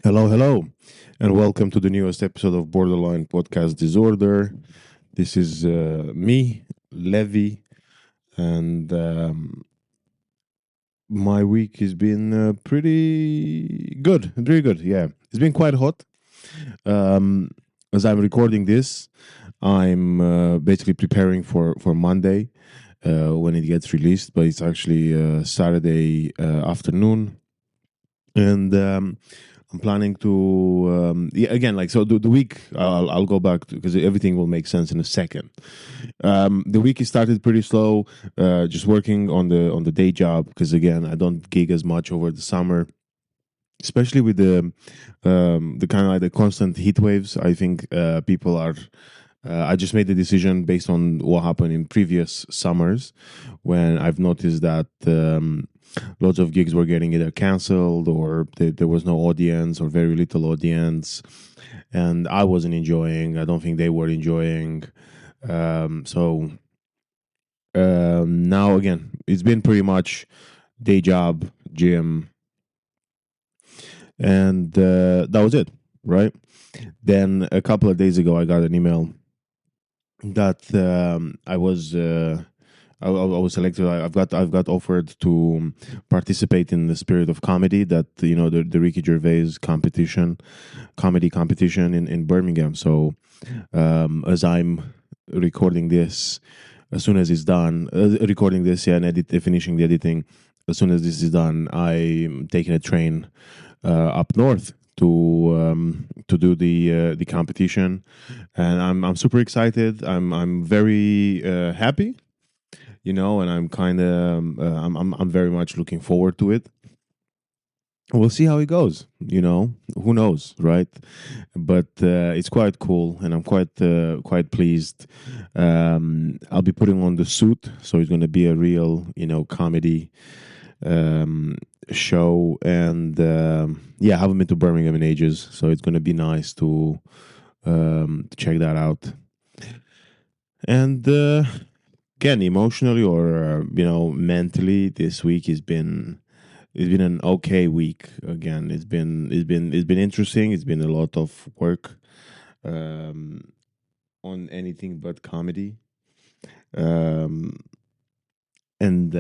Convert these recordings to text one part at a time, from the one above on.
Hello, hello, and welcome to the newest episode of Borderline Podcast Disorder. This is me, Levi, and my week has been pretty good, very good. Yeah, it's been quite hot. Um, as I'm recording this, I'm basically preparing for Monday when it gets released, but it's actually Saturday afternoon, and I'm planning to yeah, again, like, so the week I'll go back to, because everything will make sense in a second. The week is started pretty slow, just working on the day job, because again I don't gig as much over the summer, especially with the kind of like the constant heat waves. I think people are. I just made the decision based on what happened in previous summers, when I've noticed that lots of gigs were getting either canceled, or there was no audience or very little audience, and I wasn't enjoying. I don't think they were enjoying. So now again, it's been pretty much day job, gym, and that was it, right? Then a couple of days ago, I got an email that I was selected. I've got offered to participate in the Spirit of Comedy, that the Ricky Gervais comedy competition in Birmingham. So as I'm recording this, as soon as it's done, recording this, yeah, and finishing the editing, as soon as this is done, I'm taking a train up north to do the competition, and I'm super excited. I'm very happy, and I'm kind of I'm very much looking forward to it. We'll see how it goes. Who knows, right? But it's quite cool, and I'm quite pleased. I'll be putting on the suit, so it's going to be a real comedy show, and yeah, I haven't been to Birmingham in ages, so it's going to be nice to check that out. And again, emotionally or mentally, this week it's been an okay week. Again, it's been interesting. It's been a lot of work um, on anything but comedy, um, and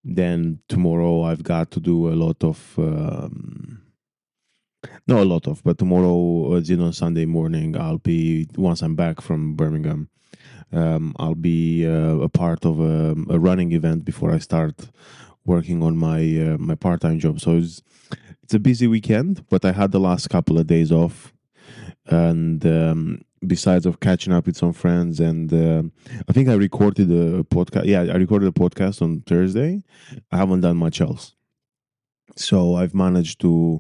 then tomorrow I've got to do a lot of. Not a lot of, but tomorrow, on Sunday morning, I'll be, once I'm back from Birmingham, I'll be a part of a running event before I start working on my part time job. So it's a busy weekend, but I had the last couple of days off, and besides of catching up with some friends, and I think I recorded a podcast. Yeah, I recorded a podcast on Thursday. I haven't done much else. So I've managed to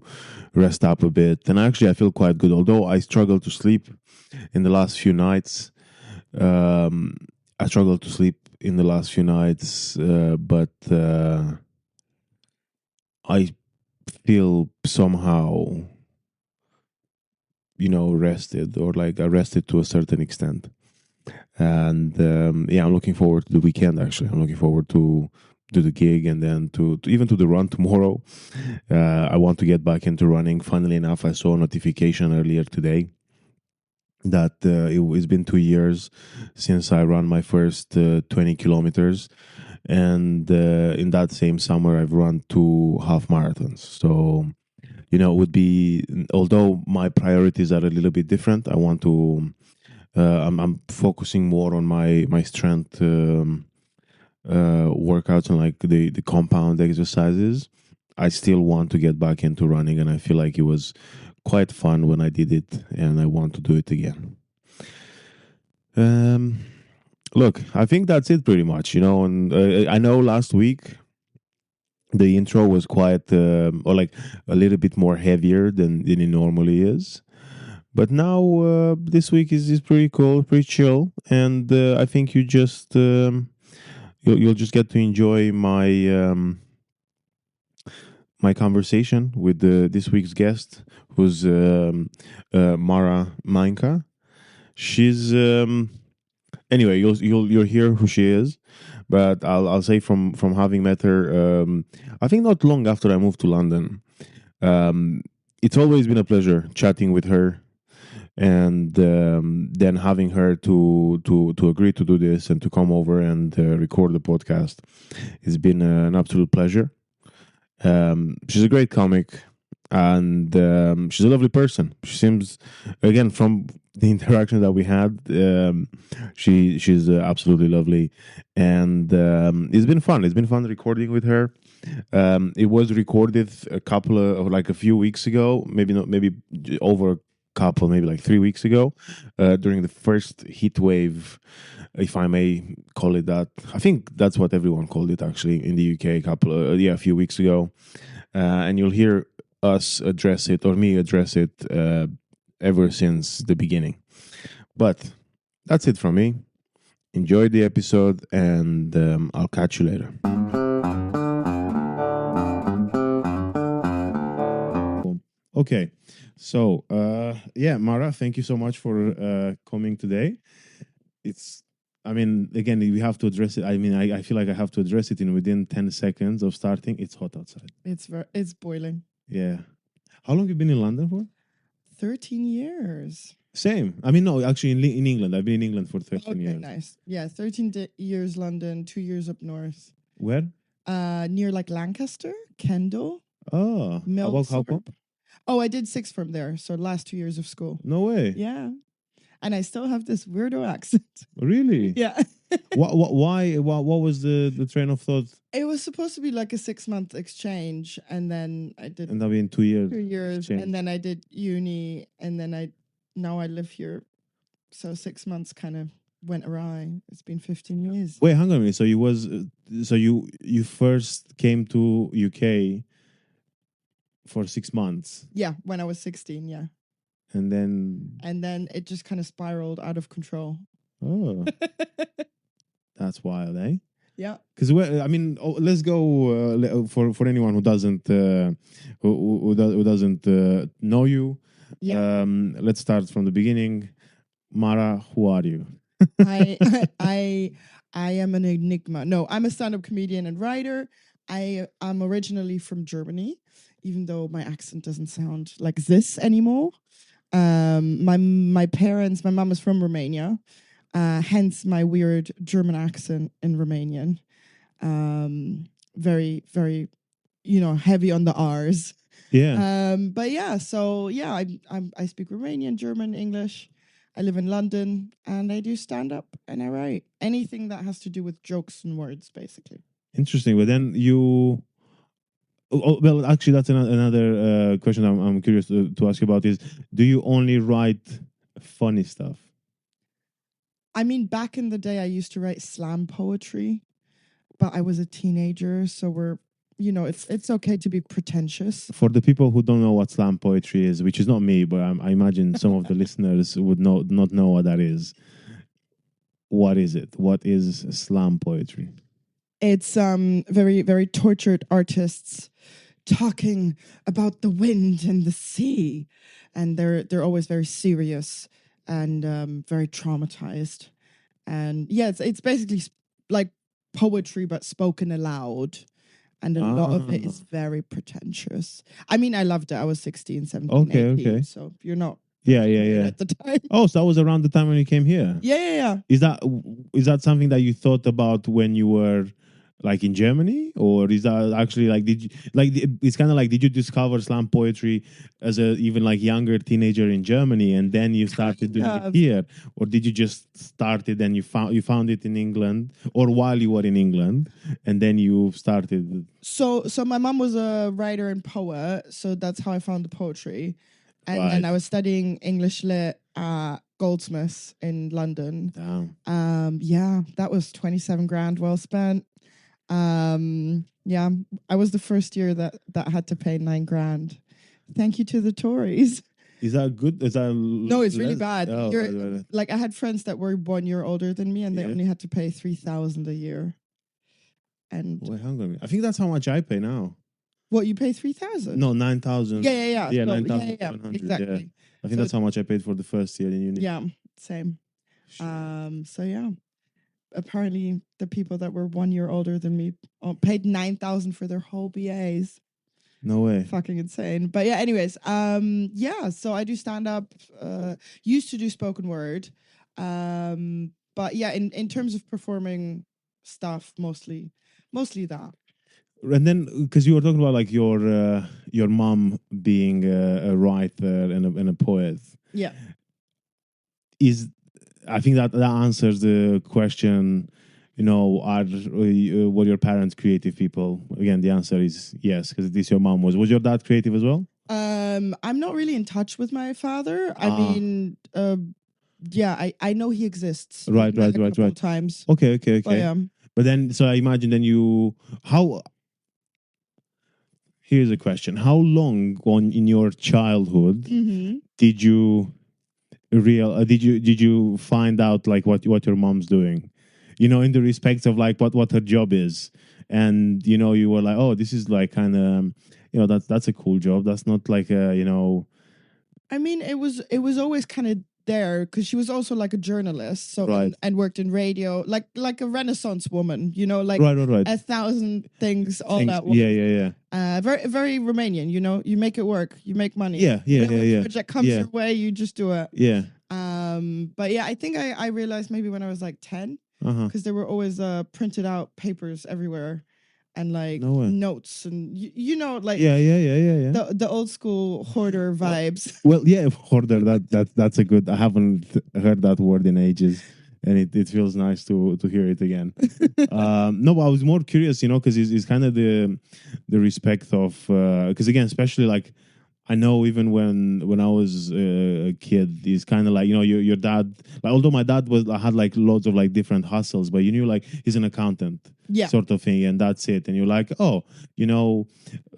rest up a bit, and actually I feel quite good. Although I struggled to sleep in the last few nights, um, I struggled to sleep in the last few nights, but I feel somehow, rested, or like I rested to a certain extent. And yeah, I'm looking forward to the weekend. Actually, I'm looking forward to do the gig, and then to even to the run tomorrow. I want to get back into running. Funnily enough, I saw a notification earlier today that it's been 2 years since I ran my first 20 kilometers. And in that same summer, I've run 2 half marathons. So, it would be, although my priorities are a little bit different, I want to, I'm focusing more on my strength workouts, and like the compound exercises. I still want to get back into running, and I feel like it was quite fun when I did it, and I want to do it again. Um, Look, I think that's it pretty much, and I know last week the intro was quite, or like a little bit more heavier than it normally is. But now this week is pretty cool, pretty chill, and I think you'll just get to enjoy my conversation with this week's guest, who's Mara Mainka. She's anyway. You'll hear who she is, but I'll say from having met her, I think not long after I moved to London. Um, it's always been a pleasure chatting with her, and then having her to agree to do this and to come over and record the podcast. It's been an absolute pleasure. She's a great comic, and she's a lovely person. She seems, again, from the interaction that we had, she's absolutely lovely, and it's been fun. It's been fun recording with her. It was recorded a few weeks ago, maybe not, maybe over a couple, maybe like 3 weeks ago, during the first heat wave, if I may call it that. I think that's what everyone called it actually in the UK a few weeks ago. And you'll hear us address it, or me address it, ever since the beginning. But that's it from me. Enjoy the episode, and I'll catch you later. Okay, so Mara, thank you so much for coming today. I mean, again, we have to address it. I mean, I feel like I have to address it in within 10 seconds of starting. It's hot outside. It's boiling. Yeah. How long have you been in London for? 13 years. Same. I mean, no, actually in England. I've been in England for 13 years. Okay, nice. Yeah, 13 years London, 2 years up north. Where? Near like Lancaster, Kendal. Oh. How come? Oh, I did 6 from there. So last 2 years of school. No way. Yeah. And I still have this weirdo accent. Really? Yeah. Why? What was the train of thought? It was supposed to be like a 6-month exchange, and then I did. And I've been 2 years. 2 years, exchange. and then I did uni, and then now I live here. So 6 months kind of went awry. It's been 15 years. Wait, hang on a minute. So you first came to UK for 6 months. Yeah, when I was 16. Yeah. And then it just kind of spiraled out of control. Oh, that's wild, eh? Yeah. Because let's go for anyone who doesn't who doesn't know you. Yeah. Let's start from the beginning. Mara, who are you? I am an enigma. No, I'm a stand-up comedian and writer. I'm originally from Germany, even though my accent doesn't sound like this anymore. My mom is from Romania, hence my weird German accent in Romanian. Very, very, heavy on the R's. Yeah. But yeah, so yeah, I speak Romanian, German, English. I live in London, and I do stand up and I write anything that has to do with jokes and words, basically. Interesting. But then you. Well, actually, that's another question I'm curious to ask you about is, do you only write funny stuff? I mean, back in the day, I used to write slam poetry, but I was a teenager, so it's okay to be pretentious. For the people who don't know what slam poetry is, which is not me, but I imagine some of the listeners would not know what that is. What is it? What is slam poetry? It's very, very tortured artists talking about the wind and the sea, and they're always very serious and very traumatized. And yeah, it's basically like poetry but spoken aloud, and a lot of it is very pretentious. I mean, I loved it. I was 16, 17, 18, so you're not at the time. Oh, so that was around the time when you came here. Yeah. Is that something that you thought about when you were like in Germany, or is that actually like it's kind of like, did you discover slam poetry as a even like younger teenager in Germany, and then you started doing it here, or did you just start it and you found it in England, or while you were in England and then you started? So my mom was a writer and poet, so that's how I found the poetry. And then I was studying English lit at Goldsmiths in London. Damn. Yeah, that was 27 grand well spent. Yeah, I was the first year that had to pay 9 grand. Thank you to the Tories. Is that good? Is that no? It's really bad. Oh, like, I had friends that were 1 year older than me, and they only had to pay 3,000 a year. And wait, hang on. I think that's how much I pay now. What, you pay 3,000? No, 9,000. Yeah. Yeah, so, 9,700. Exactly. Yeah. I think that's how much I paid for the first year in uni. Yeah, same. So yeah. Apparently the people that were 1 year older than me paid 9,000 for their whole BAs. No way. Fucking insane. But yeah, anyways, yeah, so I do stand up, used to do spoken word. But yeah, in terms of performing stuff, mostly that. And then, because you were talking about like your mom being a writer and a poet, Yeah. is I think that answers the question. Were your parents creative people? Again, the answer is yes, because this your mom was. Was your dad creative as well? I'm not really in touch with my father. I Ah. mean, yeah, I know he exists. Right, We've met right, a right, couple right. times. Okay. But yeah. But then, so I imagine then how. Here's a question: how long in your childhood Mm-hmm. did you did you find out like what your mom's doing? In the respects of like what her job is, and you were like, oh, this is like kind of that's a cool job. That's not like I mean, it was always kind of there because she was also like a journalist, so Right. and worked in radio, like a Renaissance woman, like right. 1,000 things all Things- at once. yeah. Very very Romanian, you make it work, you make money. Yeah. Whatever project comes Yeah. your way, you just do it. Yeah. But yeah, I think I realized maybe when I was like 10, Uh-huh. because there were always printed out papers everywhere and like No way. notes and like Yeah. the old school hoarder vibes. Well, yeah, hoarder. That's a good. I haven't heard that word in ages, and it feels nice to hear it again. No, but I was more curious, because it's kind of the respect of because again, especially like I know even when I was a kid, it's kind of like your dad. Like although my dad had like loads of like different hustles, but you knew like he's an accountant, Yeah. sort of thing, and that's it. And you're like, oh,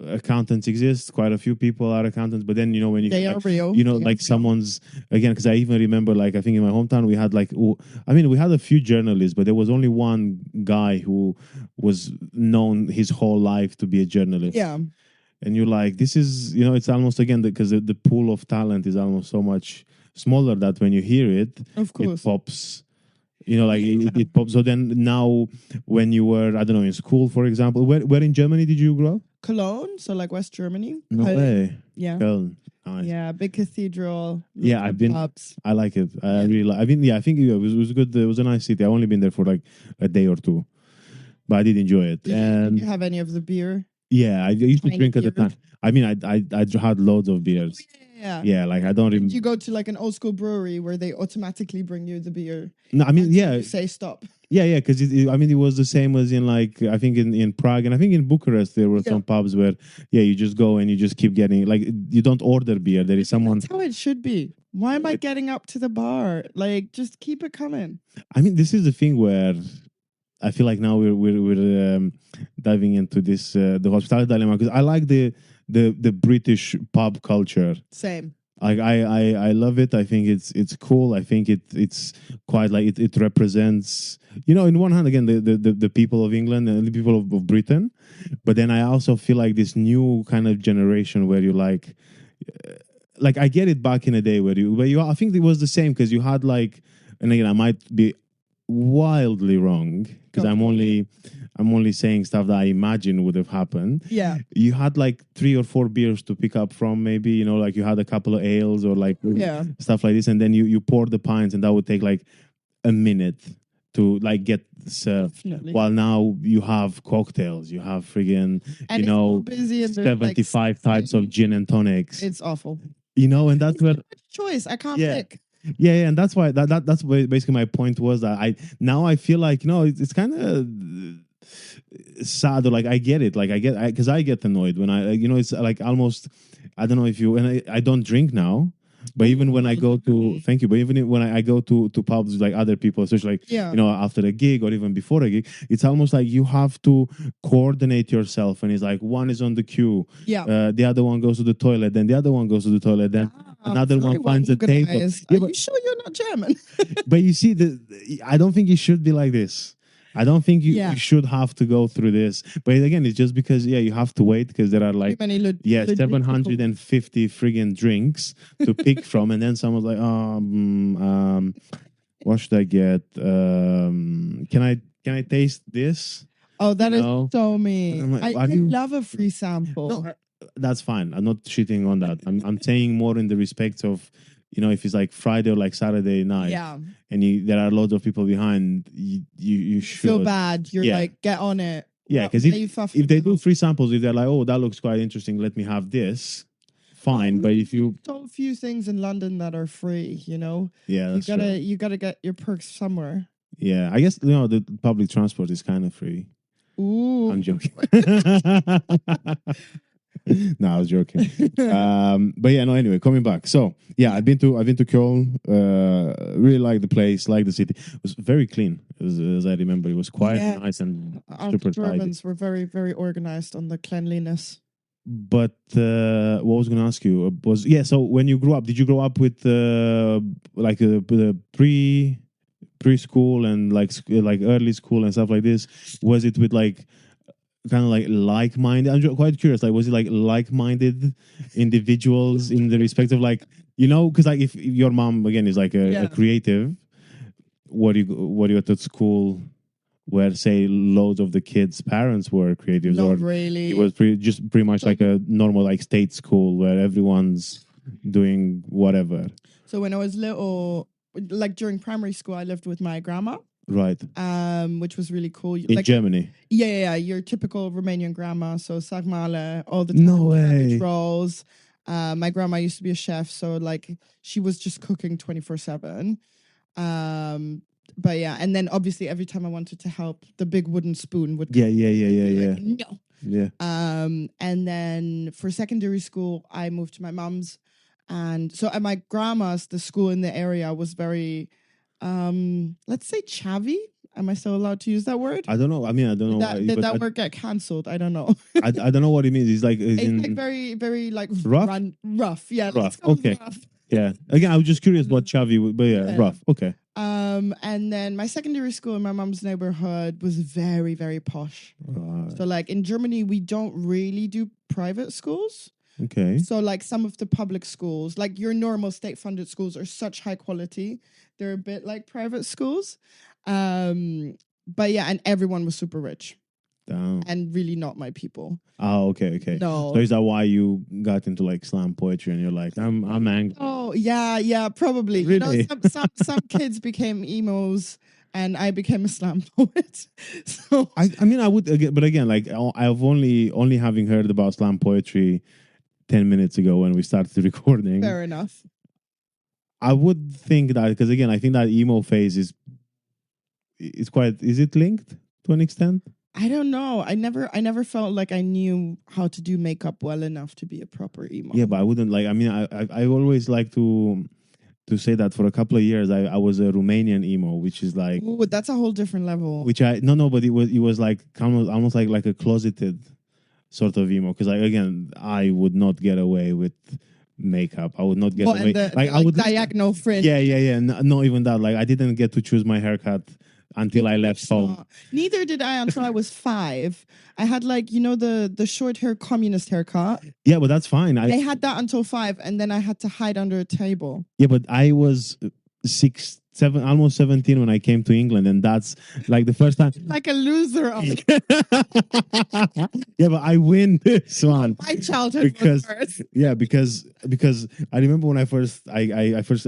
accountants exist. Quite a few people are accountants, but then when you They are real. like someone's again because I even remember like I think in my hometown we had like we had a few journalists, but there was only one guy who was known his whole life to be a journalist. Yeah. And you're like, this is, it's almost again because the pool of talent is almost so much smaller that when you hear it, Of course. it pops. Like it pops. So then now, when you were, I don't know, in school, for example, where in Germany did you grow up? Cologne, so like West Germany. No way. Yeah. Köln. Nice. Yeah, big cathedral. Yeah, I've been. Pubs. I like it. I really like. I think it was good. It was a nice city. I've only been there for like a day or two, but I did enjoy it. Did you have any of the beer? Yeah, I used to Tiny drink at the beer? time. I mean, I had loads of beers. Yeah. Yeah, like I don't even. You go to like an old school brewery where they automatically bring you the beer. No, I mean, until yeah, you say stop. yeah, because it was the same as in like I think in Prague and I think in Bucharest there were some pubs where you just go and you just keep getting like you don't order beer. There is someone. That's how it should be. Why am I getting up to the bar? Like, just keep it coming. I mean, this is the thing where I feel like now we're diving into this the hospitality dilemma because I like the British pub culture. Same. I love it. I think it's cool. I think it's quite like it represents in one hand again the people of England and the people of Britain, but then I also feel like this new kind of generation where you like I get it back in the day where you I think it was the same because you had like, and again I might be wildly wrong because I'm only saying stuff that I imagine would have happened. Yeah. You had like 3 or 4 beers to pick up from maybe, like you had a couple of ales or like stuff like this. And then you pour the pints and that would take like a minute to like get served. Definitely. While now you have cocktails, you have friggin', and so busy and 75 like types of gin and tonics. It's awful. And that's where choice. I can't pick. Yeah, and that's why that's basically my point was that I feel like it's kind of sad or like I get it like because I get annoyed when I it's like almost I don't know if you and I don't drink now. But even when I go to, thank you. But even when I go to pubs with like other people, especially like after a gig or even before a gig, it's almost like you have to coordinate yourself. And it's like one is on the queue, the other one goes to the toilet, then the other one goes to the toilet, then another one finds a table. Yeah, are you sure you're not German? But you see, I don't think it should be like this. I don't think you should have to go through this. But again, it's just because, you have to wait because there are like, 750 friggin' drinks to pick from. And then someone's like, what should I get? Can I taste this? Oh, that is so mean. Like, I love a free sample. No, that's fine. I'm not cheating on that. I'm saying more in the respect of, if it's like Friday or like Saturday night, Yeah. and there are loads of people behind, you should Feel bad. You're Yeah. like, get on it. Yeah, What- because what are you fuffing if they do about? free samples, if they're like, oh, that looks quite interesting, let me have this, fine. But if you, so few things in London that are free, yeah, that's true. you gotta get your perks somewhere. Yeah, I guess the public transport is kind of free. Ooh. I'm joking. No, I was joking. But yeah, no. Anyway, coming back. So yeah, I've been to Köln. Really like the place, like the city. It was very clean, as I remember. It was quite nice and Our super tidy. Germans were very, very organized on the cleanliness. But what I was going to ask you was, so when you grew up, did you grow up with like the preschool and like early school and stuff like this? Was it with like kind of like-minded? I'm quite curious. Like, was it like-minded individuals in the respect of because like if your mom again is like a creative, what you at that school where say loads of the kids' parents were creatives? Not or really. it was pretty much like a normal like state school where everyone's doing whatever. So when I was little, like during primary school, I lived with my grandma. Right. Which was really cool. In Germany. Yeah. Your typical Romanian grandma. So sarmale, all the No time, way. cabbage rolls. My grandma used to be a chef, so like she was just cooking 24/7. But yeah, and then obviously every time I wanted to help, the big wooden spoon would Yeah. like, no. Yeah. And then for secondary school, I moved to my mom's, and so at my grandma's, the school in the area was very, let's say chavvy. Am I still allowed to use that word? I don't know. I mean, I don't know. Did that word get cancelled? I don't know. I don't know what it means. It's like very, very like rough. Rough. Yeah. Rough. Okay. Rough. Yeah. Again, I was just curious what chavvy would be. Yeah, rough. Okay. And then my secondary school in my mom's neighborhood was very, very posh. So like in Germany, we don't really do private schools. Okay. So like some of the public schools, like your normal state-funded schools, are such high quality. They're a bit like private schools. But yeah, and everyone was super rich. Damn. And really not my people. Oh, okay. No. So is that why you got into like slam poetry and you're like, I'm angry? Oh, yeah, probably. Really? Some kids became emos and I became a slam poet. So I mean, I would, but again, like I've only having heard about slam poetry 10 minutes ago when we started recording. Fair enough. I would think that, because again, I think that emo phase is it linked to an extent? I don't know. I never felt like I knew how to do makeup well enough to be a proper emo. Yeah, but I wouldn't I mean, I always like to say that for a couple of years I was a Romanian emo, which is like, ooh, that's a whole different level. Which but it was like almost like a closeted sort of emo, because again, I would not get away with makeup. I would not get away. I would diagonal fringe. Yeah. Not even that. Like I didn't get to choose my haircut until I left home. Neither did I until I was 5. I had the short hair communist haircut. Yeah, but that's fine. I had that until 5, and then I had to hide under a table. Yeah, but I was 6, 7, almost 17 when I came to England, and that's like the first time. Like a loser. Yeah, but I win this one. My childhood was worse. Yeah, because I remember when I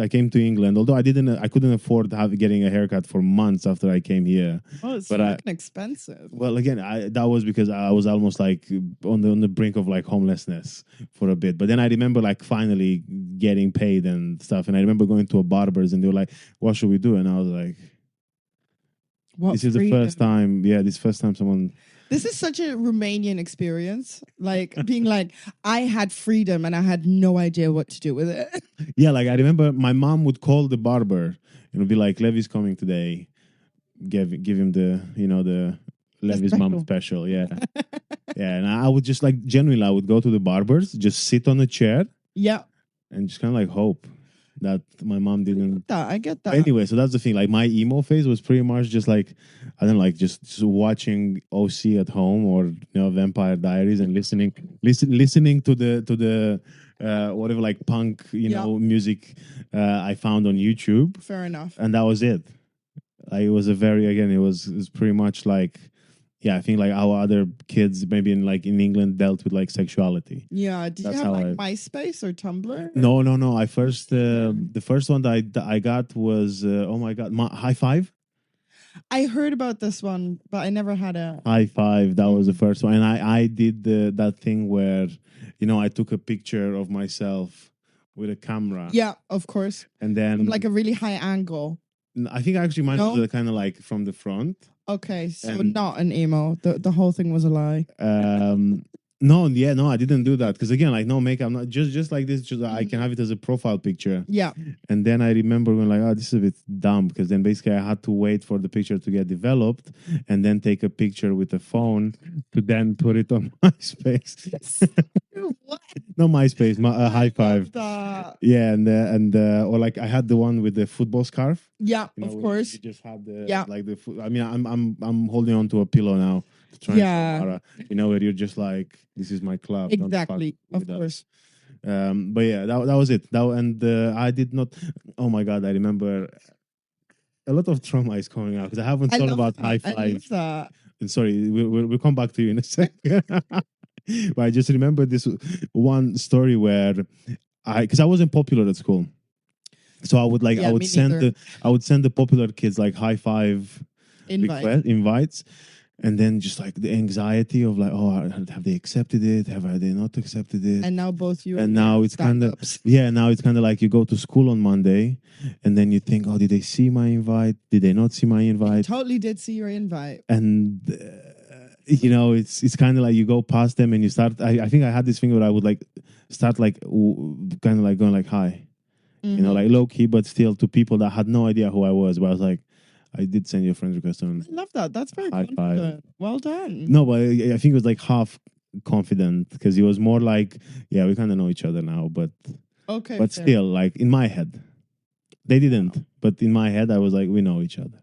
came to England. Although I couldn't afford getting a haircut for months after I came here. Oh, it's fucking expensive. Well, again, that was because I was almost like on the brink of like homelessness for a bit. But then I remember like finally getting paid and stuff, and I remember going to a barber's and they were like, "What should we do?" And I was like, "This is the first time. Yeah, this first time someone." This is such a Romanian experience. Like being like, I had freedom and I had no idea what to do with it. Yeah, like I remember my mom would call the barber and would be like, "Levy's coming today. Give him the Levy's mom special." Yeah. Yeah, and I would just like genuinely, I would go to the barber's, just sit on a chair. Yeah. And just kind of like hope that my mom didn't. I get that. But anyway, so that's the thing. Like my emo phase was pretty much just like, I don't know, like just watching OC at home or Vampire Diaries and listening to the whatever like punk music I found on YouTube. Fair enough. And that was it. Like it was it was pretty much like yeah, I think like how other kids maybe in England dealt with like sexuality. Yeah. Did That's you have how like MySpace or Tumblr? No. I first the first one that I got was oh my god, High Five. I heard about this one, but I never had a. High Five. That was the Mm. first one, and I did that thing where, I took a picture of myself with a camera, Yeah, of course. and then Like a really high angle. I think actually mine No? was kind of like from the front. Okay, so And- not an emo. The whole thing was a lie. No, I didn't do that because again, like no makeup, not just like this. Just I can have it as a profile picture. Yeah. And then I remember when like, oh, this is a bit dumb because then basically I had to wait for the picture to get developed and then take a picture with the phone to then put it on MySpace. What? No MySpace, High Five. That. Yeah, and or like I had the one with the football scarf. Yeah, Where of course. You just had the Yeah. like the. I mean, I'm holding on to a pillow now. To try and Yeah. show Mara, where you're just like, this is my club. don't fuck Exactly. Of with us. course. But yeah, that was it. I did not. Oh my god, I remember a lot of trauma is coming out because I haven't thought about High I Five. love that. And sorry, we'll come back to you in a second. But I just remember this one story where because I wasn't popular at school, so I would Yeah, I would me send neither. the popular kids like High Five Invite. invites. And then just like the anxiety of like, oh, have they accepted it? Have they not accepted it? And now both you And now it's kind of now it's kind of like you go to school on Monday, and then you think, oh, did they see my invite? Did they not see my I invite? totally did see your invite. And it's kind of like you go past them and you start. I think I had this thing where I would like start like kind of like going like hi, like low key, but still to people that had no idea who I was. But I was like, I did send you a friend request on. I love that. That's very High confident. Well done. No, but I think it was like half confident because he was more like, yeah, we kind of know each other now, but Okay. but fair. still, like in my head, they didn't. But in my head, I was like, we know each other.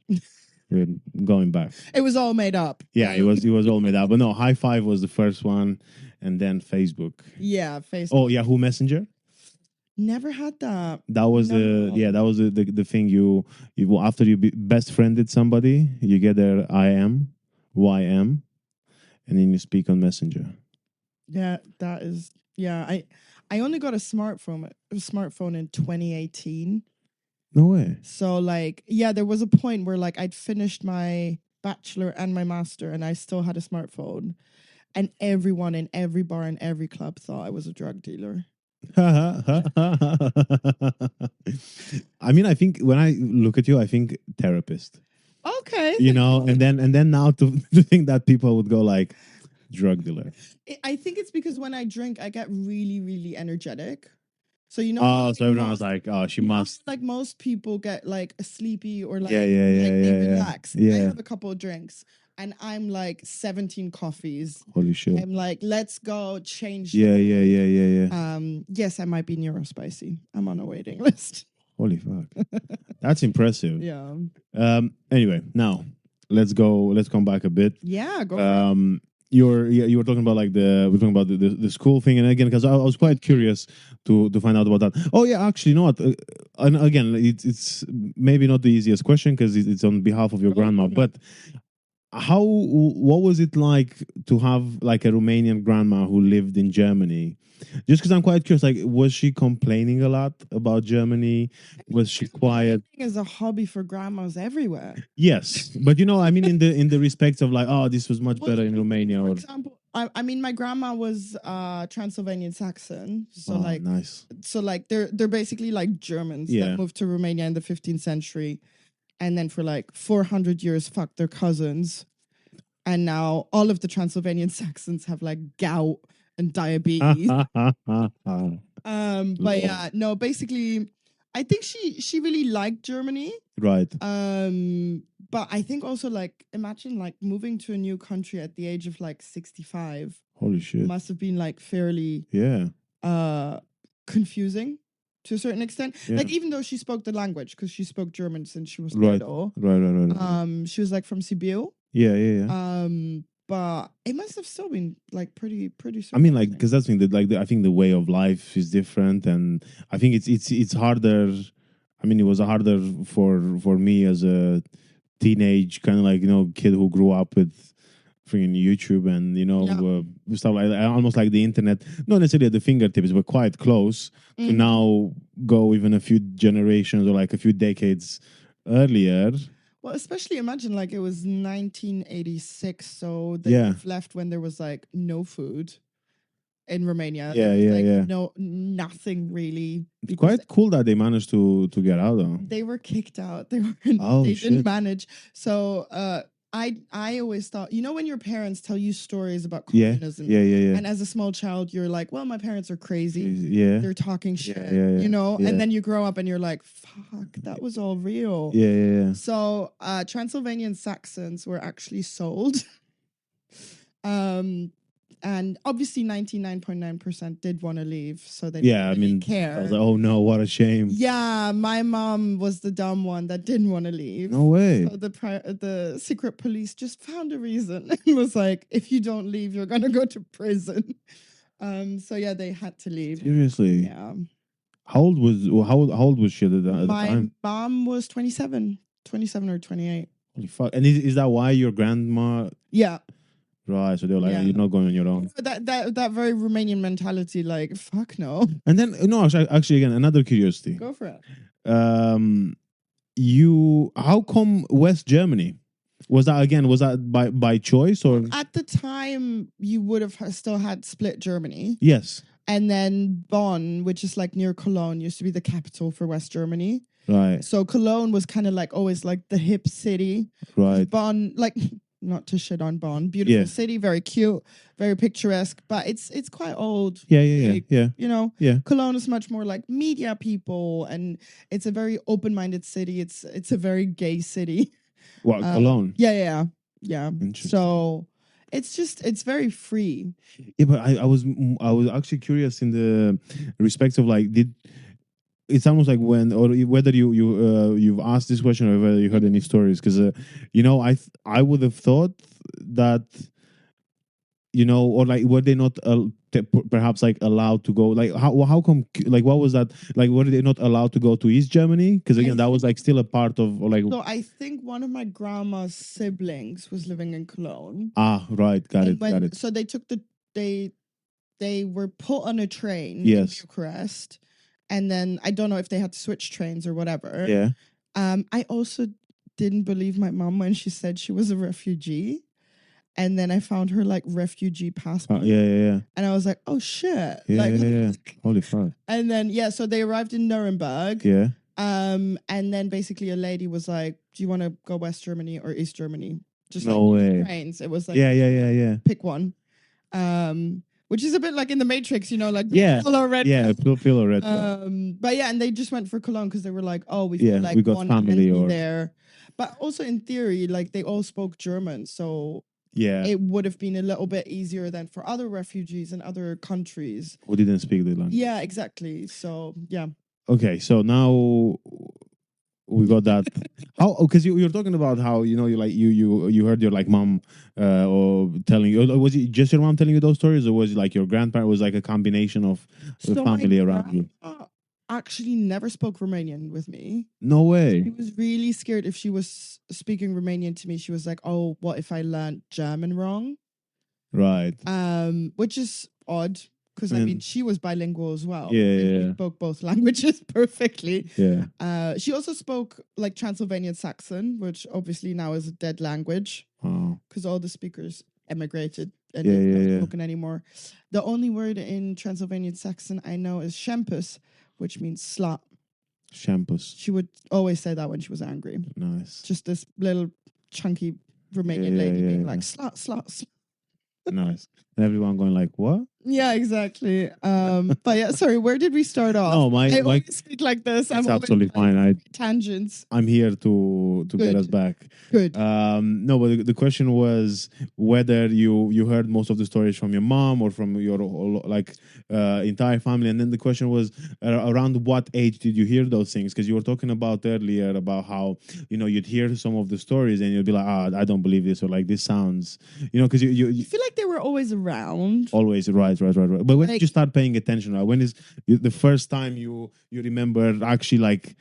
We're going back. It was all made up. Yeah, it was all made up. But no, High Five was the first one, and then Facebook. Yeah, Facebook. Oh, Yahoo Messenger. Never had that. That was No. that was the thing you after you best friended somebody, you get their IM, YM, and then you speak on Messenger. Yeah, that is. Yeah, I only got a smartphone in 2018. No way. So like, yeah, there was a point where like I'd finished my bachelor and my master, and I still had a smartphone, and everyone in every bar and every club thought I was a drug dealer. I mean, I think when I look at you, I think therapist. Okay, And then now to think that people would go like drug dealer. I think it's because when I drink, I get really, really energetic. So Oh, so everyone was like, oh, she must. like most people get like sleepy or like, Yeah, they yeah. relax. I Yeah. have a couple of drinks and I'm like 17 coffees. Holy shit. I'm like, let's go change. Yeah. Yes, I might be neurospicy. I'm on a waiting list. Holy fuck. That's impressive. Yeah. Anyway, now let's come back a bit. Yeah, go for it. You were talking about like we're talking about the school thing, and again because I was quite curious to find out about that. Oh yeah, actually, you know what? And again, it's maybe not the easiest question because it's on behalf of your grandma, but what was it like to have like a Romanian grandma who lived in Germany? Just because I'm quite curious, like, was she complaining a lot about Germany? Was she quiet? Is a hobby for grandmas everywhere. Yes, but I mean, in the respect of like, oh, this was much better in Romania. For Or example, I mean, my grandma was Transylvanian Saxon, so oh, like, nice. so like they're basically like Germans Yeah. that moved to Romania in the 15th century, and then for like 400 years fucked their cousins, and now all of the Transylvanian Saxons have like gout and diabetes. But yeah, no, basically, I think she really liked Germany. Right. But I think also like imagine like moving to a new country at the age of like 65 Holy shit. must have been like fairly Yeah. confusing to a certain extent. Yeah. Like even though she spoke the language because she spoke German since she was Right. little. Right. She was like from Sibiu. Yeah. But it must have still been like pretty. I mean, like, because that's the thing that, like, I think the way of life is different, and I think it's harder. I mean, it was harder for me as a teenage kind of like kid who grew up with freaking YouTube and Yeah. stuff like that, almost like the internet, not necessarily at the fingertips, but quite close to now go even a few generations or like a few decades earlier. Well, especially imagine like it was 1986, so they Yeah. left when there was like no food in Romania. Yeah, There was, yeah, like, yeah. nothing really. It's because quite cool that they managed to get out though. They were kicked out. They Oh, they shit. didn't manage. So I always thought, when your parents tell you stories about Yeah, communism, yeah. and as a small child you're like, well, my parents are crazy. Yeah. They're talking shit, yeah. Yeah. and then you grow up and you're like, fuck, that was all real. Yeah. So Transylvanian Saxons were actually sold. And obviously 99.9% did want to leave, so they didn't really care. I was like, oh no, what a shame. Yeah, my mom was the dumb one that didn't want to leave. No way. So the secret police just found a reason and was like, if you don't leave, you're gonna go to prison. So yeah, they had to leave. Seriously? Yeah. How old was she at the time? My mom was 27 or 28. Holy fuck! And is that why your grandma? Yeah. Right. So they were like, Yeah. you're not going on your own. That very Romanian mentality, like, fuck no. And then no, actually again, another curiosity. Go for it. How come West Germany? Was that by choice or? At the time, you would have still had split Germany. Yes. And then Bonn, which is like near Cologne, used to be the capital for West Germany. Right. So Cologne was kind of like always like the hip city. Right. Bonn, like, not to shit on Bonn, beautiful city, very cute, very picturesque, but it's quite old. Yeah. Like, Yeah. Cologne is much more like media people, and it's a very open-minded city. It's a very gay city. What, Cologne? Yeah. Interesting. So it's very free. Yeah, but I was actually curious in the respect of like, it's almost like whether you've asked this question or whether you heard any stories, because I would have thought that or like were they not perhaps like allowed to go, like how come, like what was that, like were they not allowed to go to East Germany, because again that was like still a part of, or like, so I think one of my grandma's siblings was living in Cologne. Right, got it. So they took they were put on a train in Bucharest, and then I don't know if they had to switch trains or whatever. Yeah. I also didn't believe my mom when she said she was a refugee. And then I found her like refugee passport. Yeah. And I was like, oh shit. Yeah. Holy fuck. And then, so they arrived in Nuremberg. Yeah. And then basically a lady was like, do you want to go West Germany or East Germany? Just no way. Trains. It was like, yeah. pick one. Which is a bit like in the Matrix, like yellow, red. Yeah, blue or red. But yeah, and they just went for Cologne because they were like, oh, we got one family there. But also in theory, like they all spoke German, so it would have been a little bit easier than for other refugees in other countries who didn't speak the language. Yeah, exactly. So yeah. Okay, so now we got that. How? Because you're talking about how you heard your like mom or telling you. Was it just your mom telling you those stories, or was it like your grandparent? Was like a combination of the family around you? Actually never spoke Romanian with me. No way. She was really scared if she was speaking Romanian to me. She was like, oh, what if I learned German wrong? Right. Which is odd because I mean she was bilingual as well. Yeah. She spoke both languages perfectly. Yeah. She also spoke like Transylvanian Saxon, which obviously now is a dead language because all the speakers emigrated and it's not spoken anymore. The only word in Transylvanian Saxon I know is shampus, which means slut. Shampus. She would always say that when she was angry. Nice. Just this little chunky Romanian lady being like slut. Nice. And everyone going like, what? Yeah, exactly. But yeah, sorry, where did we start off? No, I always speak like this. I'm absolutely fine. Tangents. I'm here to get us back. Good. No, but the question was whether you heard most of the stories from your mom or from your entire family, and then the question was around what age did you hear those things? Because you were talking about earlier about how you'd hear some of the stories and you'd be like, I don't believe this, or like this sounds, because you feel like they were always around. Always, right. But when did you start paying attention? Right? When is the first time you remember actually like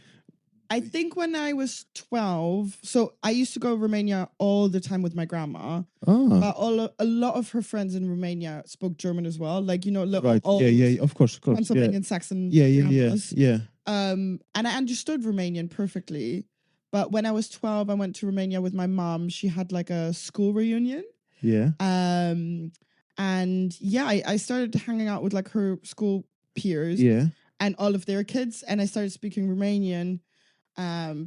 I think when I was 12, so I used to go to Romania all the time with my grandma. Ah, But a lot of her friends in Romania spoke German as well. Like, right. all Yeah. Of course. Yeah. Pennsylvanian Saxon Yeah. grandmas. Yeah. And I understood Romanian perfectly. But when I was 12, I went to Romania with my mom. She had like a school reunion. Yeah. And yeah, I started hanging out with like her school peers Yeah. and all of their kids. And I started speaking Romanian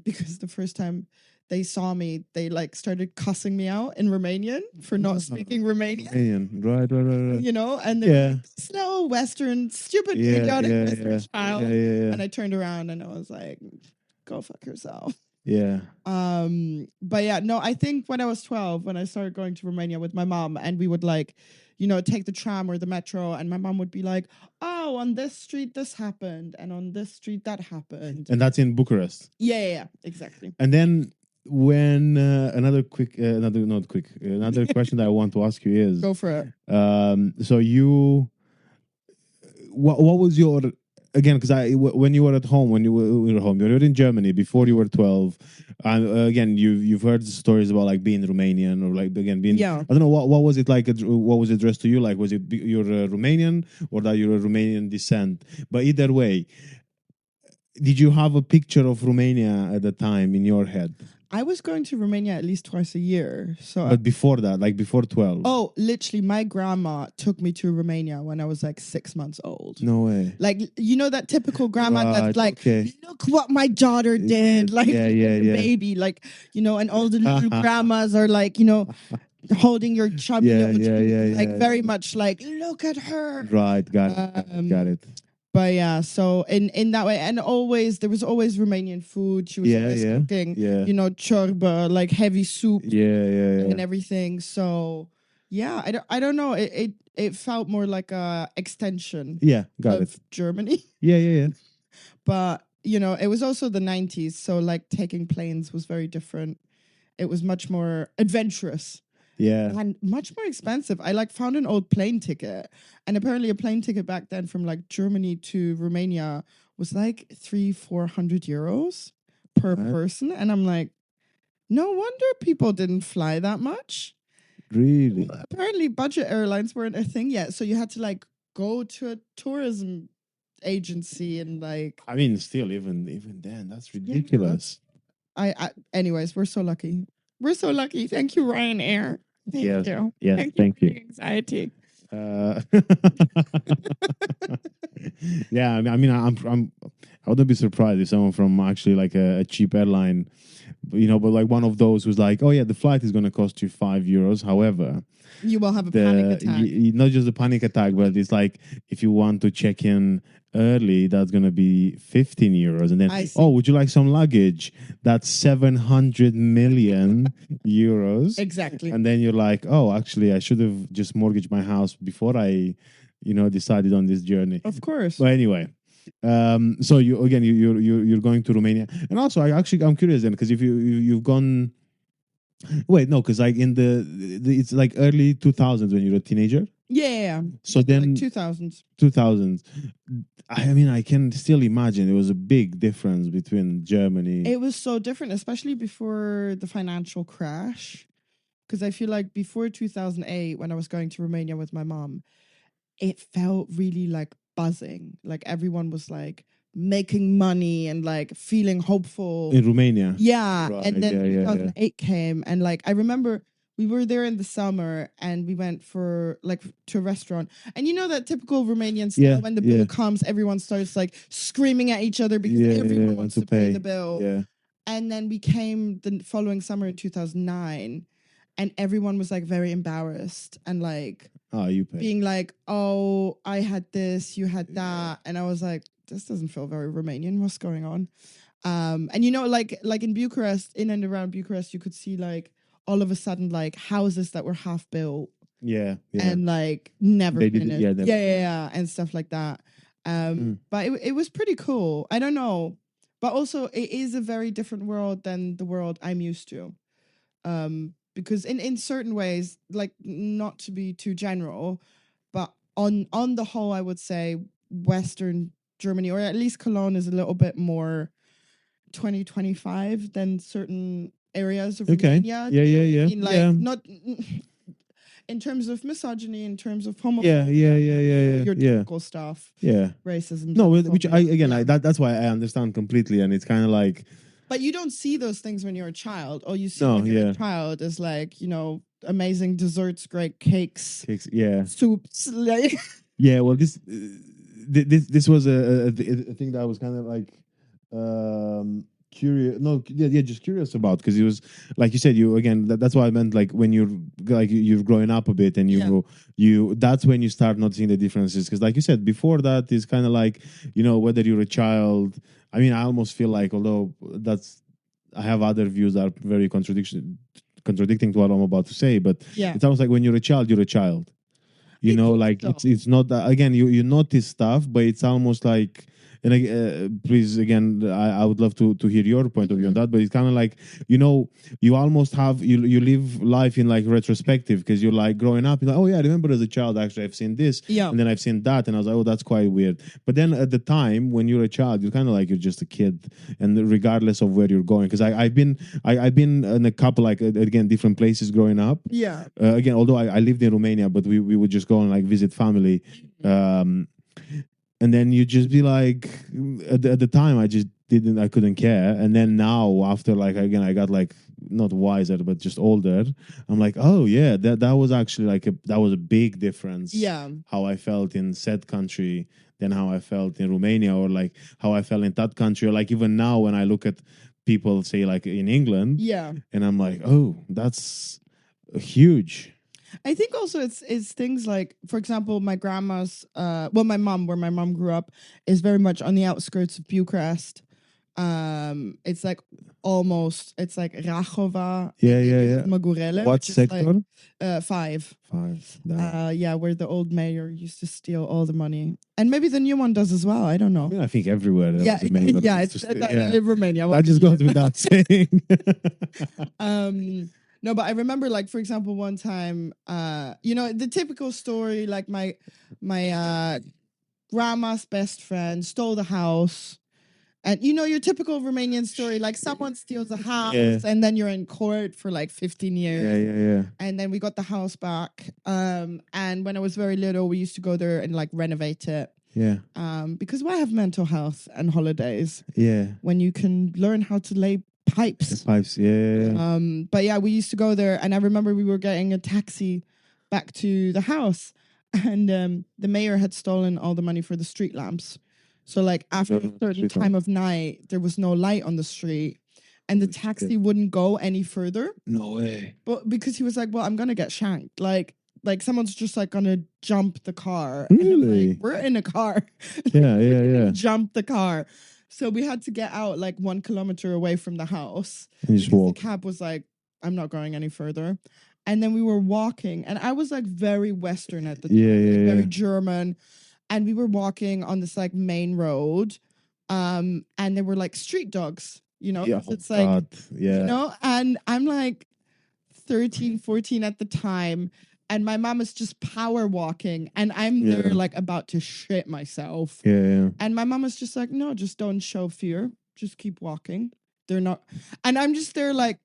because the first time they saw me, they like started cussing me out in Romanian for not speaking Romanian. Right. And they were like, slow Western, stupid, idiotic Western child. Yeah. And I turned around and I was like, go fuck yourself. Yeah. But yeah, no, I think when I was 12, when I started going to Romania with my mom, and we would like, take the tram or the metro, and my mom would be like, oh, on this street this happened, and on this street that happened. And that's in Bucharest. Yeah, exactly. And then when another question that I want to ask you is, Go for it. so you, what was your, again, because when you were at home, you were in Germany before you were 12. Again, you've heard stories about like being Romanian or like again being. Yeah. I don't know what was it like. What was it addressed to you? Like, was it you're Romanian or that you're a Romanian descent? But either way, did you have a picture of Romania at the time in your head? I was going to Romania at least twice a year. But before that, like before 12. Oh, literally, my grandma took me to Romania when I was like 6 months old. No way. Like, that typical grandma that's like, okay. look what my daughter did. Like, baby, like, and all the little grandmas are like, holding your chubby little cheeks, like very much like, look at her. Right, got it. But yeah, so in that way, and there was always Romanian food. She was always cooking, ciorba, like heavy soup, and everything. So yeah, I don't know. It felt more like a extension, of Germany. Yeah. But it was also the 90s, so like taking planes was very different. It was much more adventurous. Yeah. And much more expensive. I like found an old plane ticket, and apparently a plane ticket back then from like Germany to Romania was like 300-400 euros per person. And I'm like, no wonder people didn't fly that much. Really? Apparently budget airlines weren't a thing yet. So you had to like go to a tourism agency and like. I mean, still, even then, that's ridiculous. Anyways, we're so lucky. We're so lucky. Thank you, Ryanair. Thank you. Yes, thank you. Anxiety. Yeah, I mean, I wouldn't be surprised if someone from actually like a cheap airline, but like one of those who's like, oh yeah, the flight is going to cost you €5. However, you will have a panic attack. Not just a panic attack, but it's like if you want to check in early, that's going to be €15. And then, would you like some luggage? That's 700 million euros. Exactly. And then you're like, oh, actually, I should have just mortgaged my house before I, decided on this journey. Of course. But anyway, so you're going to Romania. And also, I'm curious then, because if you've gone. Wait, no, because like in it's like early 2000s when you're a teenager. Yeah. So then like 2000s. 2000s. I mean, I can still imagine there was a big difference between Germany. It was so different, especially before the financial crash. Because I feel like before 2008, when I was going to Romania with my mom, it felt really like buzzing. Like everyone was like making money and like feeling hopeful in Romania. Yeah. Right. And then 2008 came, and like I remember we were there in the summer and we went for like to a restaurant, and that typical Romanian style, when the bill comes, everyone starts like screaming at each other because everyone wants to pay the bill. Yeah. And then we came the following summer in 2009, and everyone was like very embarrassed and like you pay. Being like, oh, I had this, you had that, and I was like, this doesn't feel very Romanian. What's going on? And like in Bucharest, in and around Bucharest, you could see like all of a sudden like houses that were half built. Yeah. And like never finished. Yeah, and stuff like that. But it was pretty cool. I don't know. But also it is a very different world than the world I'm used to. Because in certain ways, like not to be too general, but on the whole, I would say Western Germany, or at least Cologne, is a little bit more 2025 than certain areas of Okay. Romania. Yeah. In like Yeah. not in terms of misogyny, in terms of Yeah. homophobia, your Yeah. typical stuff, Yeah. racism. No, which I xenophobia. again, Yeah. that's why I understand completely, and it's kind of like But you don't see those things when you're a child. All you see no, when you're yeah, a child is like, amazing desserts, great cakes, yeah, soups. Like, yeah. Well, this was a thing that I was kind of like curious. No, yeah, just curious about because it was like you said. You again. That's why I meant like when you're like you're growing up a bit and you that's when you start noticing the differences because like you said before that is kind of like whether you're a child. I mean, I almost feel like although that's I have other views that are very contradicting to what I'm about to say, but yeah. it's almost like when you're a child, you're a child. I think Like so. it's not that again you notice stuff, but it's almost like and please again I would love to hear your point of view on that, but it's kind of like you almost have you live life in like retrospective because you're like growing up you're like oh yeah I remember as a child actually I've seen this Yeah. and then I've seen that and I was like oh that's quite weird, but then at the time when you're a child you're kind of like you're just a kid and regardless of where you're going because I've been in a couple like again different places growing up. Yeah. Again, although I lived in Romania, but we would just go and like visit family. And then you just be like, at the time, I couldn't care. And then now, after like, again, I got like, not wiser, but just older. I'm like, oh yeah, that was actually like, that was a big difference. Yeah. How I felt in said country than how I felt in Romania or like how I felt in that country. Or like even now when I look at people say like in England. Yeah. And I'm like, oh, that's huge. I think also it's things like, for example, my grandma's, my mom, where my mom grew up, is very much on the outskirts of Bucharest. It's like it's like Rahova. Yeah. Magurele. What sector? Like, 5. 5. Yeah, where the old mayor used to steal all the money, and maybe the new one does as well. I don't know. I mean, I think everywhere. Yeah, it's in Romania. That just goes without saying. No, but I remember, like, for example, one time, the typical story, like my grandma's best friend stole the house. And, your typical Romanian story, like someone steals a house and then you're in court for like 15 years. Yeah. And then we got the house back. And when I was very little, we used to go there and like renovate it. Yeah. Because why have mental health and holidays? Yeah. When you can learn how to lay pipes. Yeah. But yeah, we used to go there, and I remember we were getting a taxi back to the house, and the mayor had stolen all the money for the street lamps. So like after a certain time of night, there was no light on the street, and the taxi wouldn't go any further. No way. But because he was like, well, I'm gonna get shanked. Like someone's just like gonna jump the car. Really? And I'm like, we're in a car. Yeah. Jump the car. So we had to get out like 1 kilometer away from the house. And just walk. The cab was like, I'm not going any further. And then we were walking, and I was like very Western at the time, very German. And we were walking on this like main road, and there were like street dogs, Yeah, it's like, yeah. and I'm like 13, 14 at the time. And my mom is just power walking, and I'm there like about to shit myself. Yeah. And my mom was just like, no, just don't show fear. Just keep walking. They're not. And I'm just there like,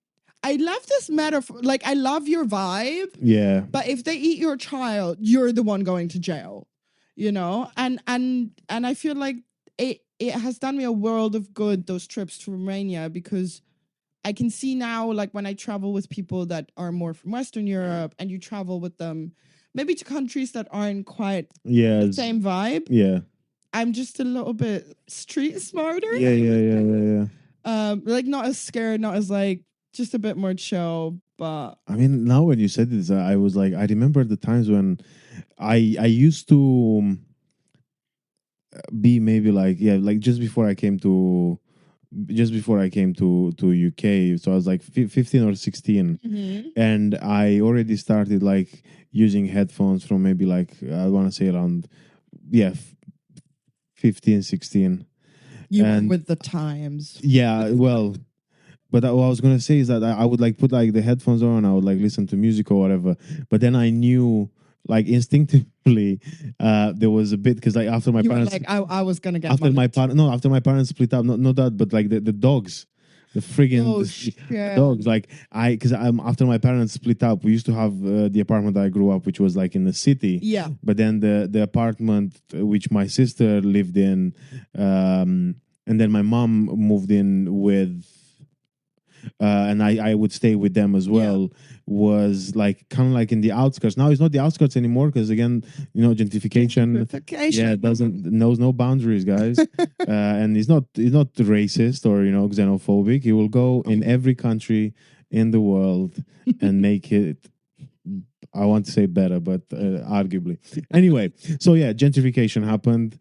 I love this metaphor. Like, I love your vibe. Yeah. But if they eat your child, you're the one going to jail, And I feel like it has done me a world of good, those trips to Romania, because I can see now, like when I travel with people that are more from Western Europe and you travel with them, maybe to countries that aren't quite the same vibe. Yeah. I'm just a little bit street smarter. Yeah. Like not as scared, not as like, just a bit more chill. But I mean, now when you said this, I was like, I remember the times when I used to be maybe like, like just before I came to UK, so I was like 15 or 16, and I already started like using headphones from maybe like I want to say around 15, 16. You were with the times. Yeah, well, but what I was gonna say is that I would like put like the headphones on, I would like listen to music or whatever. But then I knew like instinctively, there was a bit because like after my You were parents, like, I was gonna get after my mugged. after my parents split up, not that, but like the dogs, the friggin' Oh the shit! dogs. Like because after my parents split up, we used to have the apartment I grew up, which was like in the city. Yeah, But then the apartment which my sister lived in, and then my mom moved in with, and I would stay with them as Yeah. well, was like kind of like in the outskirts. Now it's not the outskirts anymore because again, gentrification, yeah, it doesn't knows no boundaries, guys. And he's not racist or xenophobic. He will go in every country in the world and make it, I want to say better, but arguably. Anyway, so yeah, gentrification happened.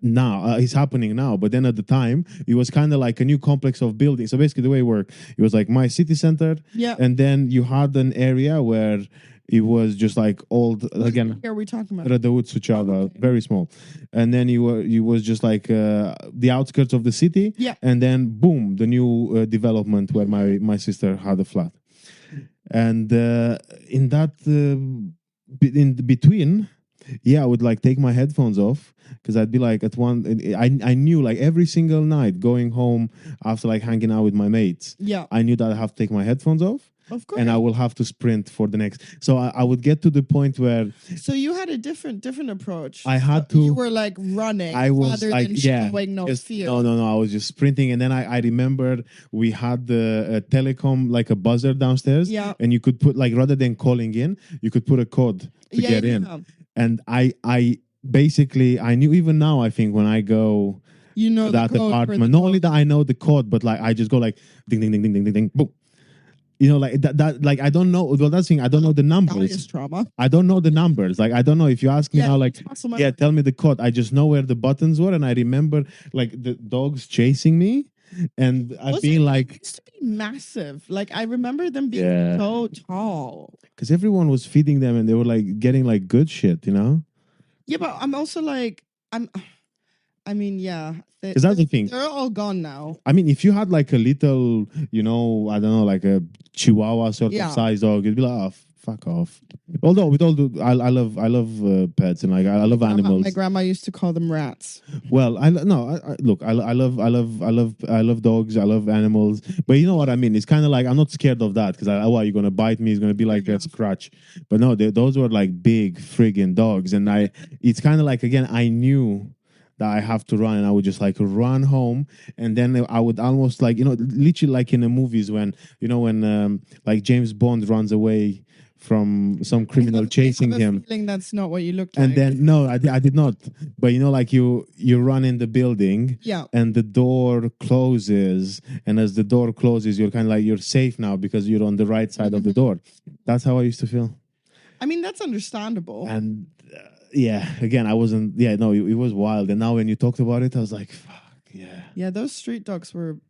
Now it's happening now, but then at the time it was kind of like a new complex of buildings. So basically, the way it worked, it was like my city center, Yeah. and then you had an area where it was just like old again. Here we talking about. Radaut Suceava, Okay. very small, and then you was just like the outskirts of the city, Yeah. and then boom, the new development where my sister had a flat. And in that in between, yeah, I would like take my headphones off because I'd be like at one, I knew like every single night going home after like hanging out with my mates, Yeah, I knew that I have to take my headphones off of course. and I will have to sprint for the next. So I would get to the point where So you had a different approach. I had So to. You were like running I was rather like, than yeah, showing no fear. no. I was just sprinting, and then I remember we had the telecom, like a buzzer downstairs, Yeah. and you could put like rather than calling in, you could put a code to get in, Yeah. and I basically I knew even now I think when I go You know to the that code for apartment, the not only dog. that I know the code, but like I just go like ding ding ding ding ding ding ding boom. Like that like I don't know. Well, that's thing I don't know the numbers. Bias trauma. I don't know the numbers. Like I don't know if you ask me Yeah, now, like muscle memory. yeah, tell me the code. I just know where the buttons were, and I remember like the dogs chasing me, and I feel They like used to be massive. Like I remember them being yeah, so tall. because everyone was feeding them, and they were like getting like good shit, Yeah, but I'm also like I mean, yeah. Because that's the thing. They're all gone now. I mean, if you had like a little, I don't know, like a Chihuahua sort Yeah. of size dog, you'd be like, oh, fuck off. Although with all the, I love pets and like I love animals. My grandma used to call them rats. Well, look, I love dogs. I love animals, but you know what I mean. It's kind of like I'm not scared of that because what you're gonna bite me? It's gonna be like a scratch. But no, those were like big friggin' dogs, and it's kind of like again, I knew that I have to run, and I would just like run home, and then I would almost like literally like in the movies when like James Bond runs away from some criminal chasing him. Feeling that's not what you looked like. And then no, I did not. But like you run in the building, Yeah. and the door closes, and as the door closes, you're kind of like you're safe now because you're on the right side of the door. That's how I used to feel. I mean, that's understandable. And yeah, again, I wasn't. Yeah, no, it was wild. And now when you talked about it, I was like, fuck, yeah. Yeah, those street dogs were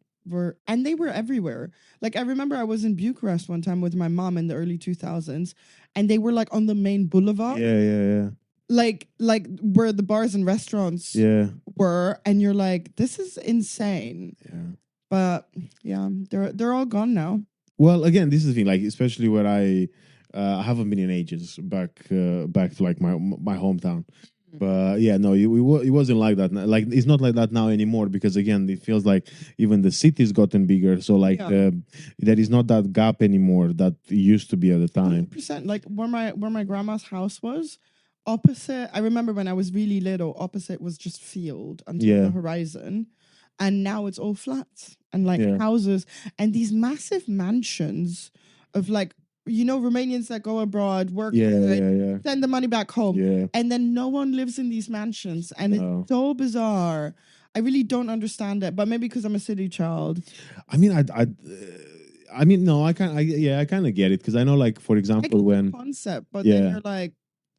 and they were everywhere. Like I remember I was in Bucharest one time with my mom in the early 2000s, and they were like on the main boulevard. Yeah. Like where the bars and restaurants were, and you're like, this is insane. Yeah. But yeah, they're all gone now. Well, again, this is the thing. Like, especially where I haven't been in ages back to like my hometown. But yeah, no, it wasn't like that. Like it's not like that now anymore because again, it feels like even the city's gotten bigger. So like there is not that gap anymore that used to be at the time. 100%. Like where my grandma's house was, opposite. I remember when I was really little, opposite was just field until the horizon, and now it's all flats and like houses and these massive mansions of like. Romanians that go abroad, work, send the money back home, and then no one lives in these mansions, and it's so bizarre. I really don't understand it, but maybe because I'm a city child. I mean, no, I kind of get it because I know, like, for example, when concept, but then you're like,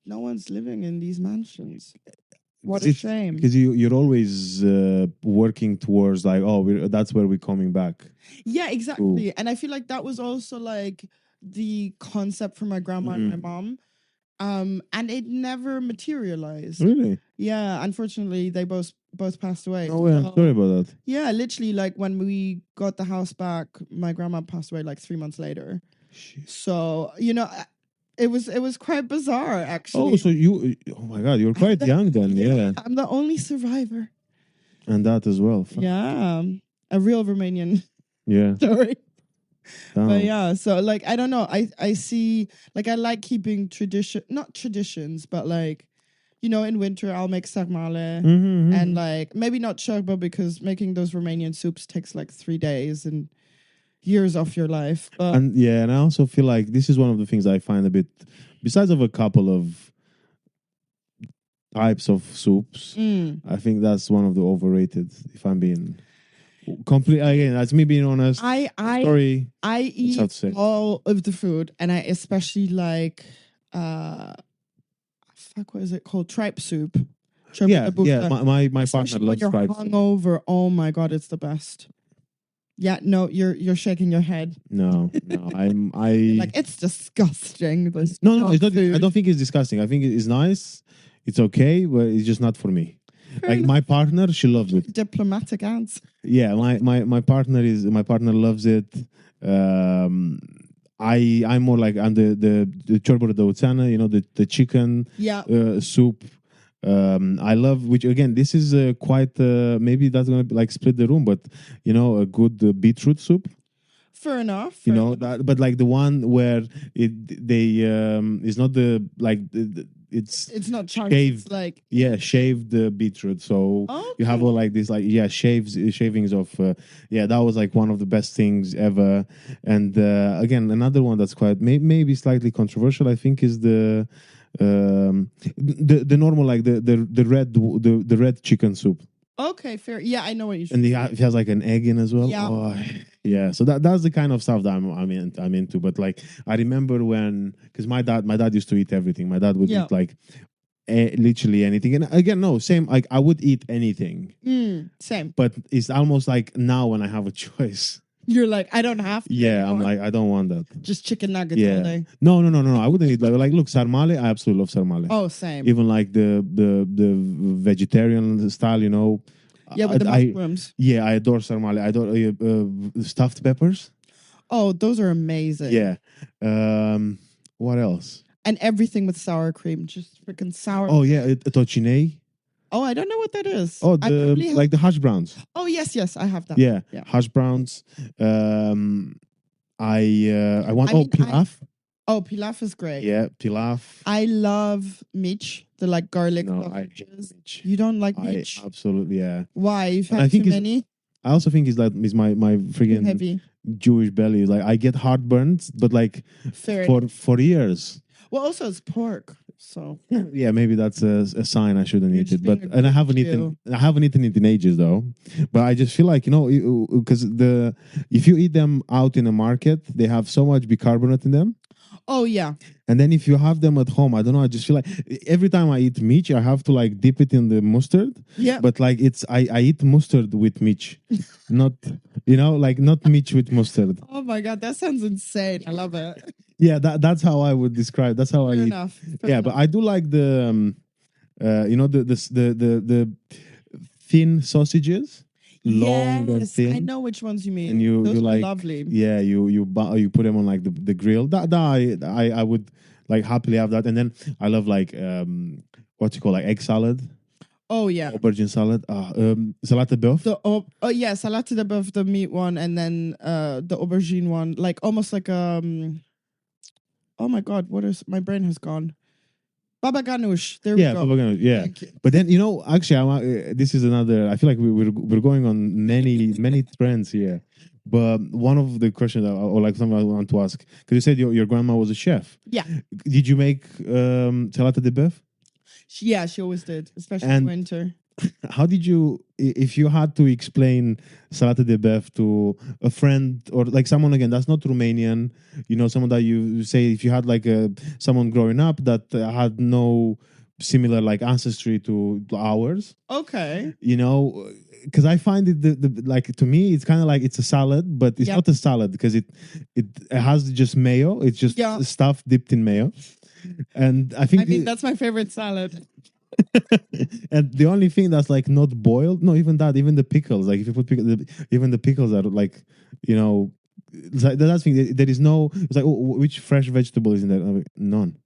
no one's living in these mansions. What a shame! Because you're always working towards like, that's where we're coming back. Yeah, exactly, and I feel like that was also like the concept for my grandma and my mom, and it never materialized. Really? Yeah, unfortunately, they both passed away. Oh, yeah, I'm sorry about that. Yeah, literally, like when we got the house back, my grandma passed away like 3 months later. Shit. So it was quite bizarre Oh, actually. so you? Oh my God, you're quite young then. Yeah, I'm the only survivor. and that as well. Fuck. Yeah, a real Romanian Yeah. story. But Damn. yeah, so like I don't know. I see like I like keeping not traditions, but like in winter I'll make sarmale Mm-hmm, and like maybe not chorba because making those Romanian soups takes like 3 days and years off your life. But And yeah, and I also feel like this is one of the things I find a bit, besides of a couple of types of soups, I think that's one of the overrated. If I'm being complete again, that's me being honest. I Sorry, I it's hard to say. eat all of the food and I especially like fuck, what is it called? Tripe soup. Tripe Yeah, de yeah. buca. My partner Especially when loves you're fried. hungover. Oh my god, it's the best. Yeah, no, you're shaking your head. No, Like it's disgusting. There's no. It's not. food. I don't think it's disgusting. I think it's nice. It's okay, but it's just not for me. Fair Like enough. my partner, she loves it. Diplomatic answer. Yeah, my partner loves it. I'm more like I'm the ciorbă de oțeană, the chicken Yeah. soup. I love, which again, this is quite maybe that's gonna be like split the room, but a good beetroot soup. Fair enough. You fair know enough. that, but like the one where it's not the like It's not chunks. shaved. It's like Shaved beetroot. So you have all like this, like shavings of that was like one of the best things ever. And again, another one that's quite maybe slightly controversial, I think, is the normal, like the red chicken soup. okay, fair. Yeah, I know what you. And it has like an egg in as well. Yeah. Oh, yeah. So that's the kind of stuff that I'm into. But like I remember because my dad used to eat everything. My dad would eat like literally anything. And again, no, same. Like I would eat anything. Same. But it's almost like now when I have a choice. You're like, I don't have to. Yeah, anymore. I'm like, I don't want that. Just chicken nuggets all day. No. I wouldn't eat like look, sarmale. I absolutely love sarmale. Oh, same. Even like the vegetarian style, Yeah, with the mushrooms. I adore sarmale. I adore stuffed peppers. Oh, those are amazing. Yeah. What else? And everything with sour cream, just freaking sour. Oh yeah, toccinei. Oh, I don't know what that is. Oh, like the hash browns. Oh yes, I have that. Yeah, hash browns. I want pilaf. Pilaf is great. Yeah, pilaf. I love mich, the like garlic. No, I hate mich. You don't like mich? Absolutely, yeah. Why? You've had too many? I also think it's my freaking heavy Jewish belly. Like I get heartburns, but like for years. Well, also it's pork, so yeah, maybe that's a sign I shouldn't eat it. But I haven't eaten it in ages though. But I just feel like because if you eat them out in a market, they have so much bicarbonate in them. Oh yeah. And then if you have them at home, I don't know, I just feel like every time I eat meat, I have to like dip it in the mustard. Yeah. But like I eat mustard with meat. Not not meat with mustard. Oh my god, that sounds insane. I love it. Yeah, that's how I would describe. That's how I eat. Fair but I do like the the thin sausages. Long and thin. I know which ones you mean. And you like lovely. Yeah, you put them on like the grill. That I would like happily have that. And then I love like what you call like egg salad. Oh yeah, aubergine salad. Salade de bœuf. Salade de bœuf, the meat one, and then the aubergine one, like almost like oh my god, my brain has gone. Baba ganoush. There we go. Baba ganoush. Yeah. But then actually, this is another. I feel like we're going on many trends here. But one of the questions or like something I want to ask, because you said your grandma was a chef. Yeah. Did you make salade de bœuf? Yeah, she always did, especially in winter. How did you, if you had to explain salade de bœuf to a friend or like someone again that's not Romanian, someone that you say if you had like someone growing up that had no similar like ancestry to ours? Okay. Because I find it like to me it's kind of like it's a salad, but it's not a salad because it has just mayo. It's just stuff dipped in mayo. And I think that's my favorite salad. And the only thing that's like not boiled, no, even the pickles, like if you put pickles, even the pickles are like, it's like, that's the thing. There is no. It's like, oh, which fresh vegetable is in there? I'm like, none.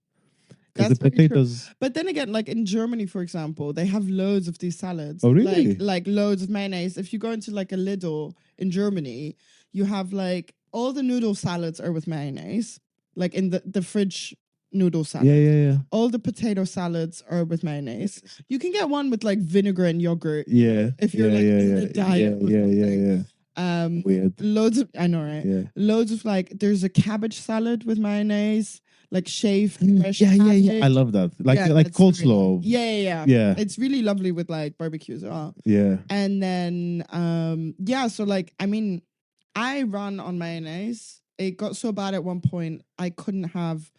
Because the That's very true. potatoes. But then again, like in Germany, for example, they have loads of these salads. Oh, really? Like loads of mayonnaise. If you go into like a Lidl in Germany, you have like all the noodle salads are with mayonnaise, like in the fridge noodle salad. Yeah. All the potato salads are with mayonnaise. You can get one with like vinegar and yogurt. Yeah. If you're like in a diet. Yeah. Weird. Loads of, I know, right? Yeah. Loads of like, there's a cabbage salad with mayonnaise, like shaved fresh Yeah. cabbage. I love that. Like Yeah, like that's very coleslaw. nice. Yeah. Yeah. It's really lovely with like barbecue as well. Yeah. And then, so like, I mean, I run on mayonnaise. It got so bad at one point, I couldn't have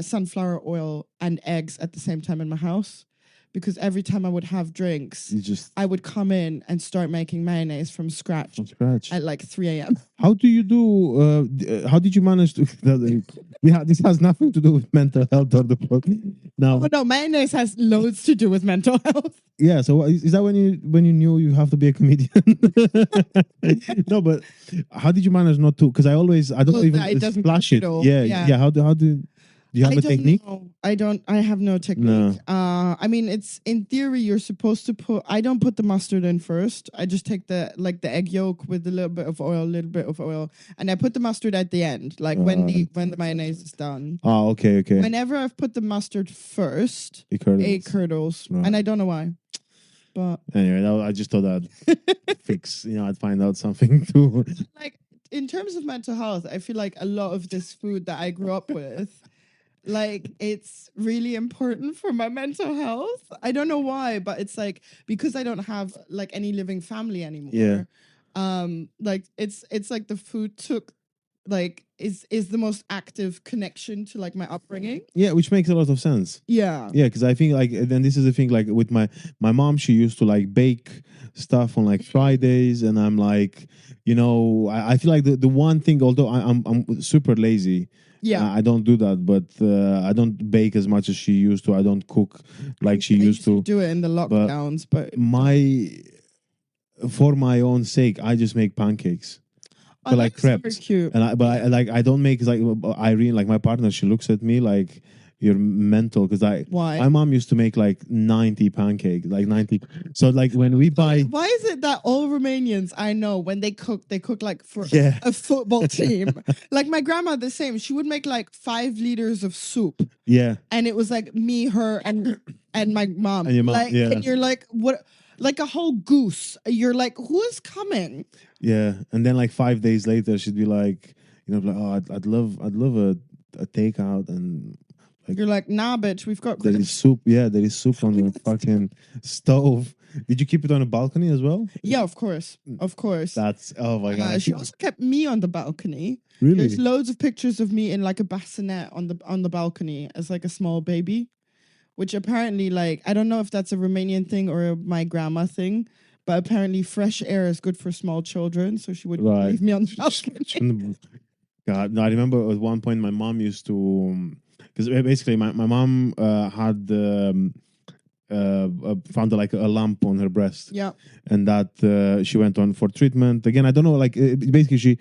sunflower oil and eggs at the same time in my house. Because every time I would have drinks, I would come in and start making mayonnaise from scratch. At like 3 a.m. How do you do? How did you manage to? This has nothing to do with mental health or the book. Now, Oh no, mayonnaise has loads to do with mental health. yeah. So is that when you knew you have to be a comedian? No, but how did you manage not to? Because I don't Well, even it doesn't splash it. all. Yeah. How do you have a technique? I have no technique. I mean, it's in theory you're supposed to put. I don't put the mustard in first. I just take the egg yolk with a little bit of oil, and I put the mustard at the end, like when the mayonnaise is done. Oh, okay. Whenever I've put the mustard first, it curdles, Right. and I don't know why. But anyway, I just thought I'd fix. I'd find out something too. like in terms of mental health, I feel like a lot of this food that I grew up with. Like it's really important for my mental health. I don't know why, but it's like because I don't have like any living family anymore. Yeah. Like it's like the food took like is the most active connection to like my upbringing. Yeah, which makes a lot of sense. Yeah. Yeah, because I think like then this is the thing like with my mom, she used to like bake stuff on like Fridays, and I'm like, I feel like the one thing, although I'm super lazy. Yeah, I don't do that, but I don't bake as much as she used to. I don't cook like she used to. Do it in the lockdowns, but for my own sake, I just make pancakes. But like crepes, cute. And I don't make like Irene, like my partner. She looks at me like you're mental because why? My mom used to make like 90 pancakes, like 90. So like when we buy, why is it that all Romanians I know when they cook like for a football team? Like my grandma, the same. She would make like 5 liters of soup. Yeah, and it was like me, her, and my mom. And your mom, like, yeah. And you're like, what? Like a whole goose. You're like, who is coming? Yeah, and then like 5 days later, she'd be like, like, oh, I'd love a takeout, and like, you're like, nah, bitch, we've got. There is soup. Yeah, there is soup on the fucking stove. Did you keep it on a balcony as well? Yeah, of course. That's oh my god. She also kept me on the balcony. Really? There's loads of pictures of me in like a bassinet on the balcony as like a small baby, which apparently like I don't know if that's a Romanian thing or my grandma thing. But apparently, fresh air is good for small children, so she would leave me on the balcony. God, no, I remember at one point my mom used to, because basically my mom had found like a lump on her breast. Yeah, and that she went on for treatment again. I don't know, like basically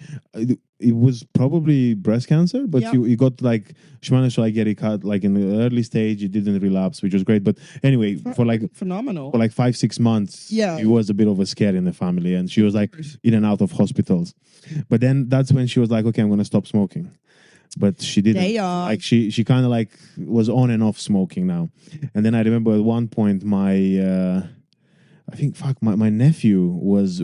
it was probably breast cancer, but you got like she managed to like get it cut like in the early stage. It didn't relapse, which was great. But anyway, for like phenomenal for like 5-6 months, it was a bit of a scare in the family, and she was like in and out of hospitals. But then that's when she was like, okay, I'm gonna stop smoking. But she didn't. Like she kind of like was on and off smoking now. And then I remember at one point my I think my nephew was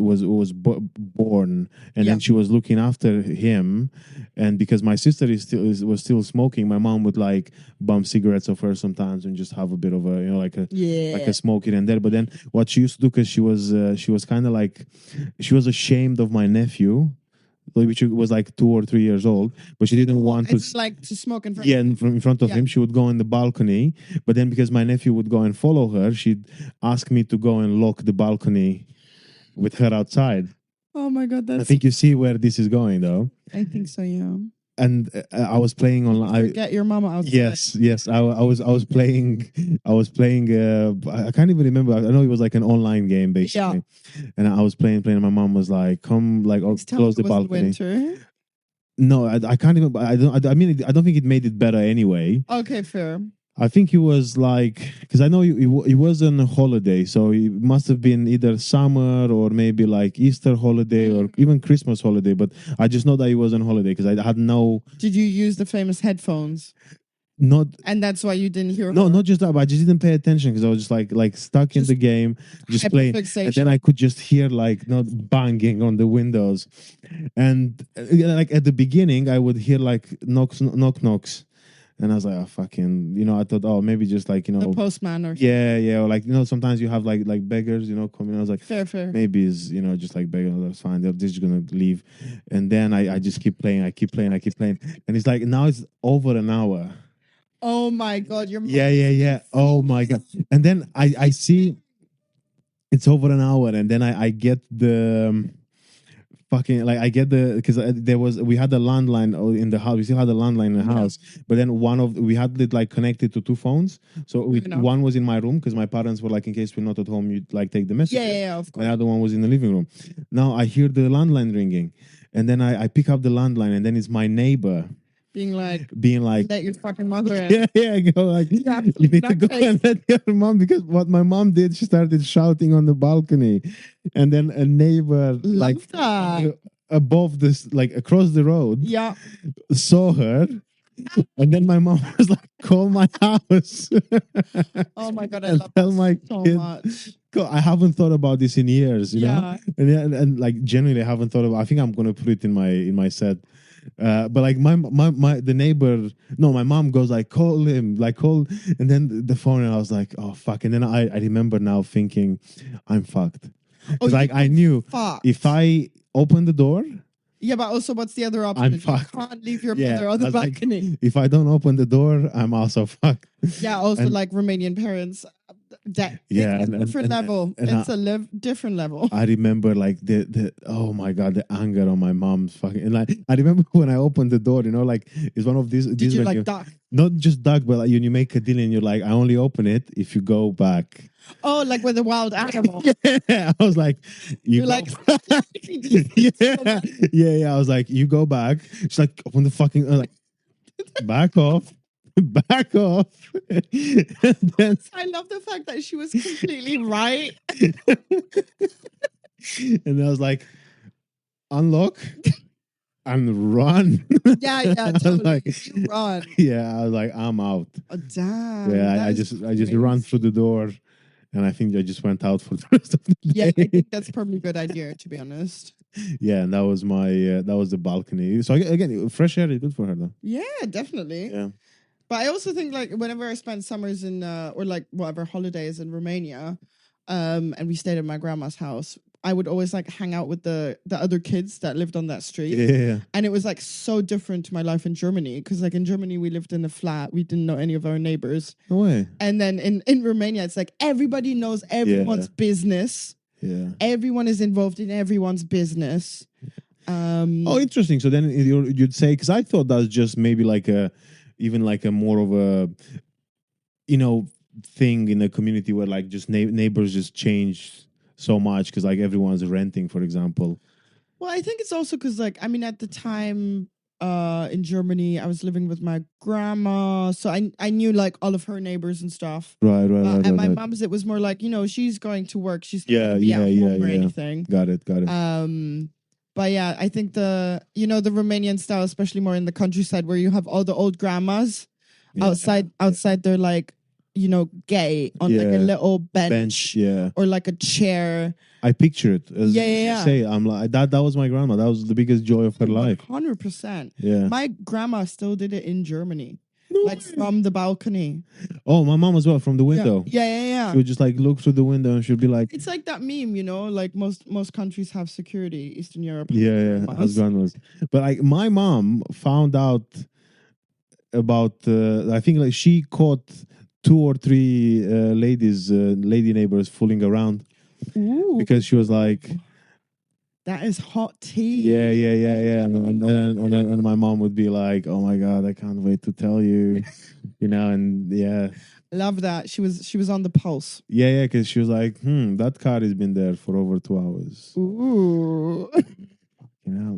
born, and then she was looking after him, and because my sister was still smoking, my mom would like bump cigarettes off her sometimes and just have a bit of a like a smoke here and there. But then what she used to do, because she was kind of like she was ashamed of my nephew, which was like 2 or 3 years old, but she didn't want to like to smoke in front. Yeah, in front of him. She would go on the balcony, but then because my nephew would go and follow her, she'd ask me to go and lock the balcony with her outside. Oh my god, I think you see where this is going, though. I think so, yeah. And I was playing online. Get your mama outside. Yes. I was playing. I can't even remember. I know it was like an online game basically. And I was playing. And my mom was like, "Come, like, close the balcony." No, I can't even. I don't. I mean, I don't think it made it better anyway. Okay, fair. I think he was like, because I know he was on a holiday, so it must have been either summer or maybe like Easter holiday or even Christmas holiday. But I just know that he was on holiday because I had no, Did you use the famous headphones? not And that's why you didn't hear no, her? not just that, but I just didn't pay attention because I was just like stuck in Just the game, just playing, and hyperfixation. then I could just hear like not banging on the windows, and like at the beginning I would hear like knocks. And I was like, oh, fucking, I thought, oh, maybe just like, The postman or yeah, or like, sometimes you have like beggars, coming. I was like, fair. maybe it's, just like beggars. That's fine. They're just gonna leave. And then I just keep playing. I keep playing. And it's like now it's over an hour. Oh my god, you're Yeah. Oh my god. And then I see it's over an hour, and then I get the. Fucking like I get because we had a landline in the house. We still had a landline in the house, but then we had it like connected to two phones. So one was in my room because my parents were like, in case we're not at home, you'd like take the message. Yeah, of course. The other one was in the living room. Now I hear the landline ringing, and then I pick up the landline, and then it's my neighbor being like, let your fucking mother in. Yeah, I go like, you need to go and let your mom, because what my mom did, she started shouting on the balcony, and then a neighbor above this, like across the road, saw her, and then my mom was like, call my house. Oh my god, I love that so much. I haven't thought about this in years, you know, and like genuinely, I haven't thought about. I think I'm gonna put it in my set. But like the neighbor, no, my mom goes like, call him, and then the phone, and I was like, oh fuck, and then I remember now thinking, I'm fucked. Like I knew if I open the door. Yeah, but also, what's the other option? I'm fucked. You can't leave your mother on the balcony. Like, if I don't open the door, I'm also fucked. Yeah, also like Romanian parents. Different level. It's a different level. I remember like the oh my god, the anger on my mom's fucking, and like I remember when I opened the door, like it's one of these. Did you like duck? Not just duck, but like when you make a deal and you're like, I only open it if you go back. Oh, like with a wild animal. Yeah, I was like, you're like, yeah. I was like, you go back. She's like, open the fucking like, back off. Back off. Then, I love the fact that she was completely right. And I was like, unlock and run. Yeah, totally. Like, you run. Yeah, I was like, I'm out. Oh, damn. Yeah, I just ran through the door, and I think I just went out for the rest of the day. Yeah, I think that's probably a good idea, to be honest. Yeah, and that was my that was the balcony. So again, fresh air is good for her, though. Yeah, definitely. Yeah. But I also think like whenever I spent summers in or like whatever holidays in Romania, and we stayed at my grandma's house, I would always like hang out with the other kids that lived on that street. Yeah. And it was like so different to my life in Germany, because like in Germany we lived in a flat, we didn't know any of our neighbors. No way. And then in Romania it's like everybody knows everyone's business. Yeah. Everyone is involved in everyone's business. Oh, interesting. So then you'd say, because I thought that's just maybe like even like a more of a, thing in a community where like just neighbors just change so much because like everyone's renting, for example. Well, I think it's also because like, I mean, at the time in Germany, I was living with my grandma. So I knew like all of her neighbors and stuff. Right. And my mom's, it was more like, she's going to work. She's not gonna be at home or anything. Got it. But yeah, I think the Romanian style, especially more in the countryside, where you have all the old grandmas outside they're like, gay on like a little bench or like a chair. I picture it. As yeah. Say, I'm like, that was my grandma. That was the biggest joy of her life. 100%. Yeah. My grandma still did it in Germany. Like from the balcony. Oh, my mom as well, from the window. Yeah. She would just like look through the window and she'd be like, it's like that meme, like most countries have security, Eastern Europe. Yeah, as grandmas. But like my mom found out about, I think like she caught 2 or 3 lady neighbors fooling around. Ooh. Because she was like, that is hot tea. Yeah. And my mom would be like, oh my God, I can't wait to tell you, and yeah. Love that. She was on the pulse. Yeah, because she was like, that car has been there for over 2 hours. Ooh.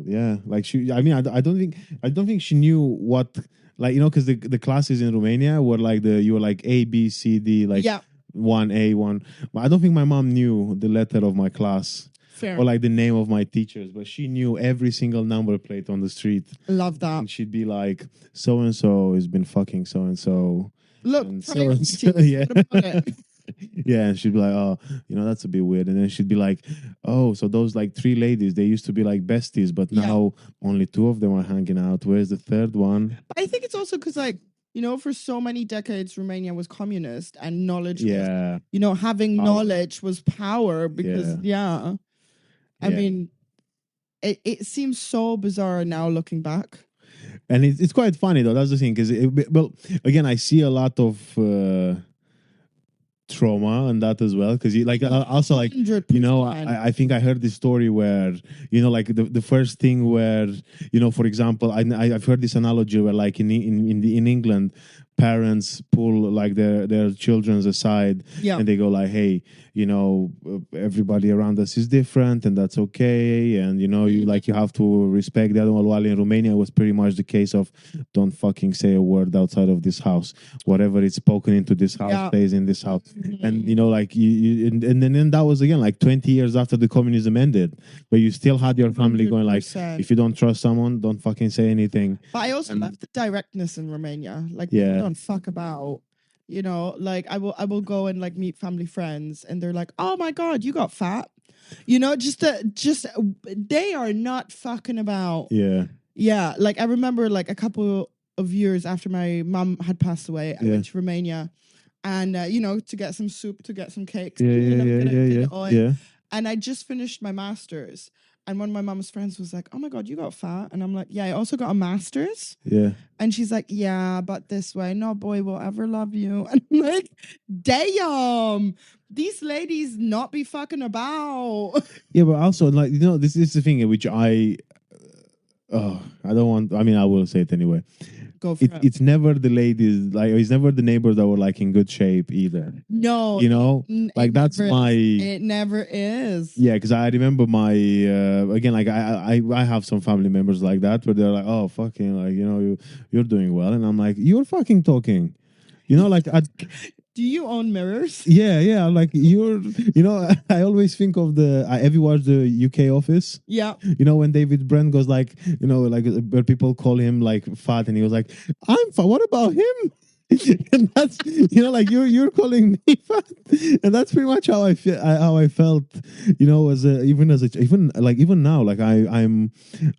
Yeah. Like she, I mean, I don't think she knew what, like, because the classes in Romania were like you were like A, B, C, D, like Yeah, 1A, one. But I don't think my mom knew the letter of my class fair. or like the name of my teachers, but she knew every single number plate on the street. Love that. And she'd be like, so and so has been fucking so and so. Look, And priorities. yeah. What about it? Yeah, and she'd be like, "Oh, that's a bit weird." And then she'd be like, "Oh, so those like three ladies, they used to be like besties, but Yeah. now only two of them are hanging out. Where's the third one?" But I think it's also because, like, for so many decades, Romania was communist and knowledge was, Yeah, having Power. knowledge was power because, I Yeah. mean, it seems so bizarre now looking back. And it's quite funny though. That's the thing, because well, again, I see a lot of trauma and that as well, because like also like 100%. I think I heard this story where like the first thing where for example I've heard this analogy where like in England parents pull like their children's aside and they go like, hey, everybody around us is different and that's okay, and you have to respect the other one. While in Romania it was pretty much the case of don't fucking say a word outside of this house, whatever is spoken into this house stays in this house. And like and then that was again like 20 years after the communism ended, but you still had your family going like, 100%. if you don't trust someone, don't fucking say anything. But I also love the directness in Romania. Like, people don't fuck about. Like I will go and like meet family friends, and they're like, "Oh my god, you got fat." Just they are not fucking about. Yeah. Like I remember like a couple of years after my mom had passed away, I went to Romania, and to get some soup, to get some cakes, Yeah. and I just finished my master's. And one of my mom's friends was like, "Oh my god, you got fat," and I'm like, "Yeah, I also got a master's." Yeah. And she's like, "Yeah, but this way, no boy will ever love you." And I'm like, "Damn, these ladies not be fucking about." Yeah, but also like this is the thing which I don't want. I mean, I will say it anyway. Go for it. It's never the ladies, like it's never the neighbors that were like in good shape either. No, like that's my. It never is. Yeah, because I remember my again, like I have some family members like that where they're like, oh fucking, like you're doing well, and I'm like, you're fucking talking, like Do you own mirrors? Yeah. Like I always think of have you watched the UK Office? Yeah. When David Brent goes like, like where people call him like fat, and he was like, I'm fat. What about him? And that's like you're calling me fat, and that's pretty much how I feel. How I felt, even now, like I'm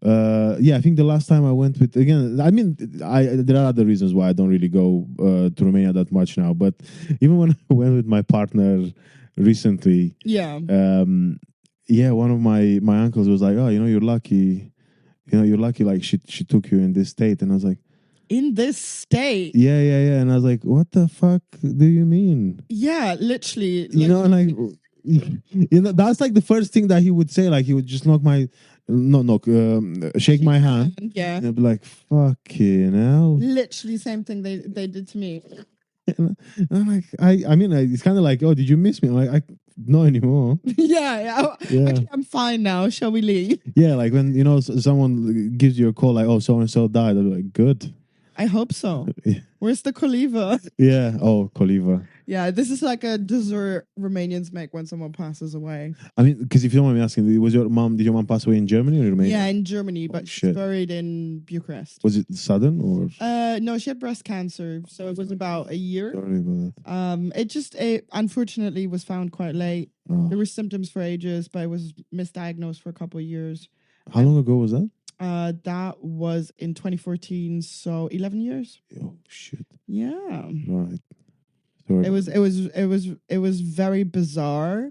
I think the last time I went with, again, I mean, there are other reasons why I don't really go to Romania that much now, but even when I went with my partner recently, one of my uncles was like, oh, you're lucky, like she took you in this state, and I was like, in this state? Yeah. And I was like, what the fuck do you mean? Yeah, literally. And like, that's like the first thing that he would say. Like, he would just shake my hand. Yeah. And I'd be like, fucking hell. Literally same thing they did to me. And I'm like, I mean, it's kind of like, oh, did you miss me? I'm like, not anymore. Yeah. Actually, I'm fine now. Shall we leave? Yeah, like when, someone gives you a call, like, oh, so-and-so died. I'm like, good. I hope so. Where's the Koliva? Yeah. Oh, Koliva. Yeah, this is like a dessert Romanians make when someone passes away. I mean, because if you don't mind me asking, did your mom pass away in Germany or Romania? Yeah, in Germany, but she's buried in Bucharest. Was it sudden or? No, she had breast cancer, so it was about a year. Sorry about that. It unfortunately was found quite late. Oh. There were symptoms for ages, but it was misdiagnosed for a couple of years. How long ago was that? That was in 2014, so 11 years. Oh shit! Yeah, right. Sorry. It was very bizarre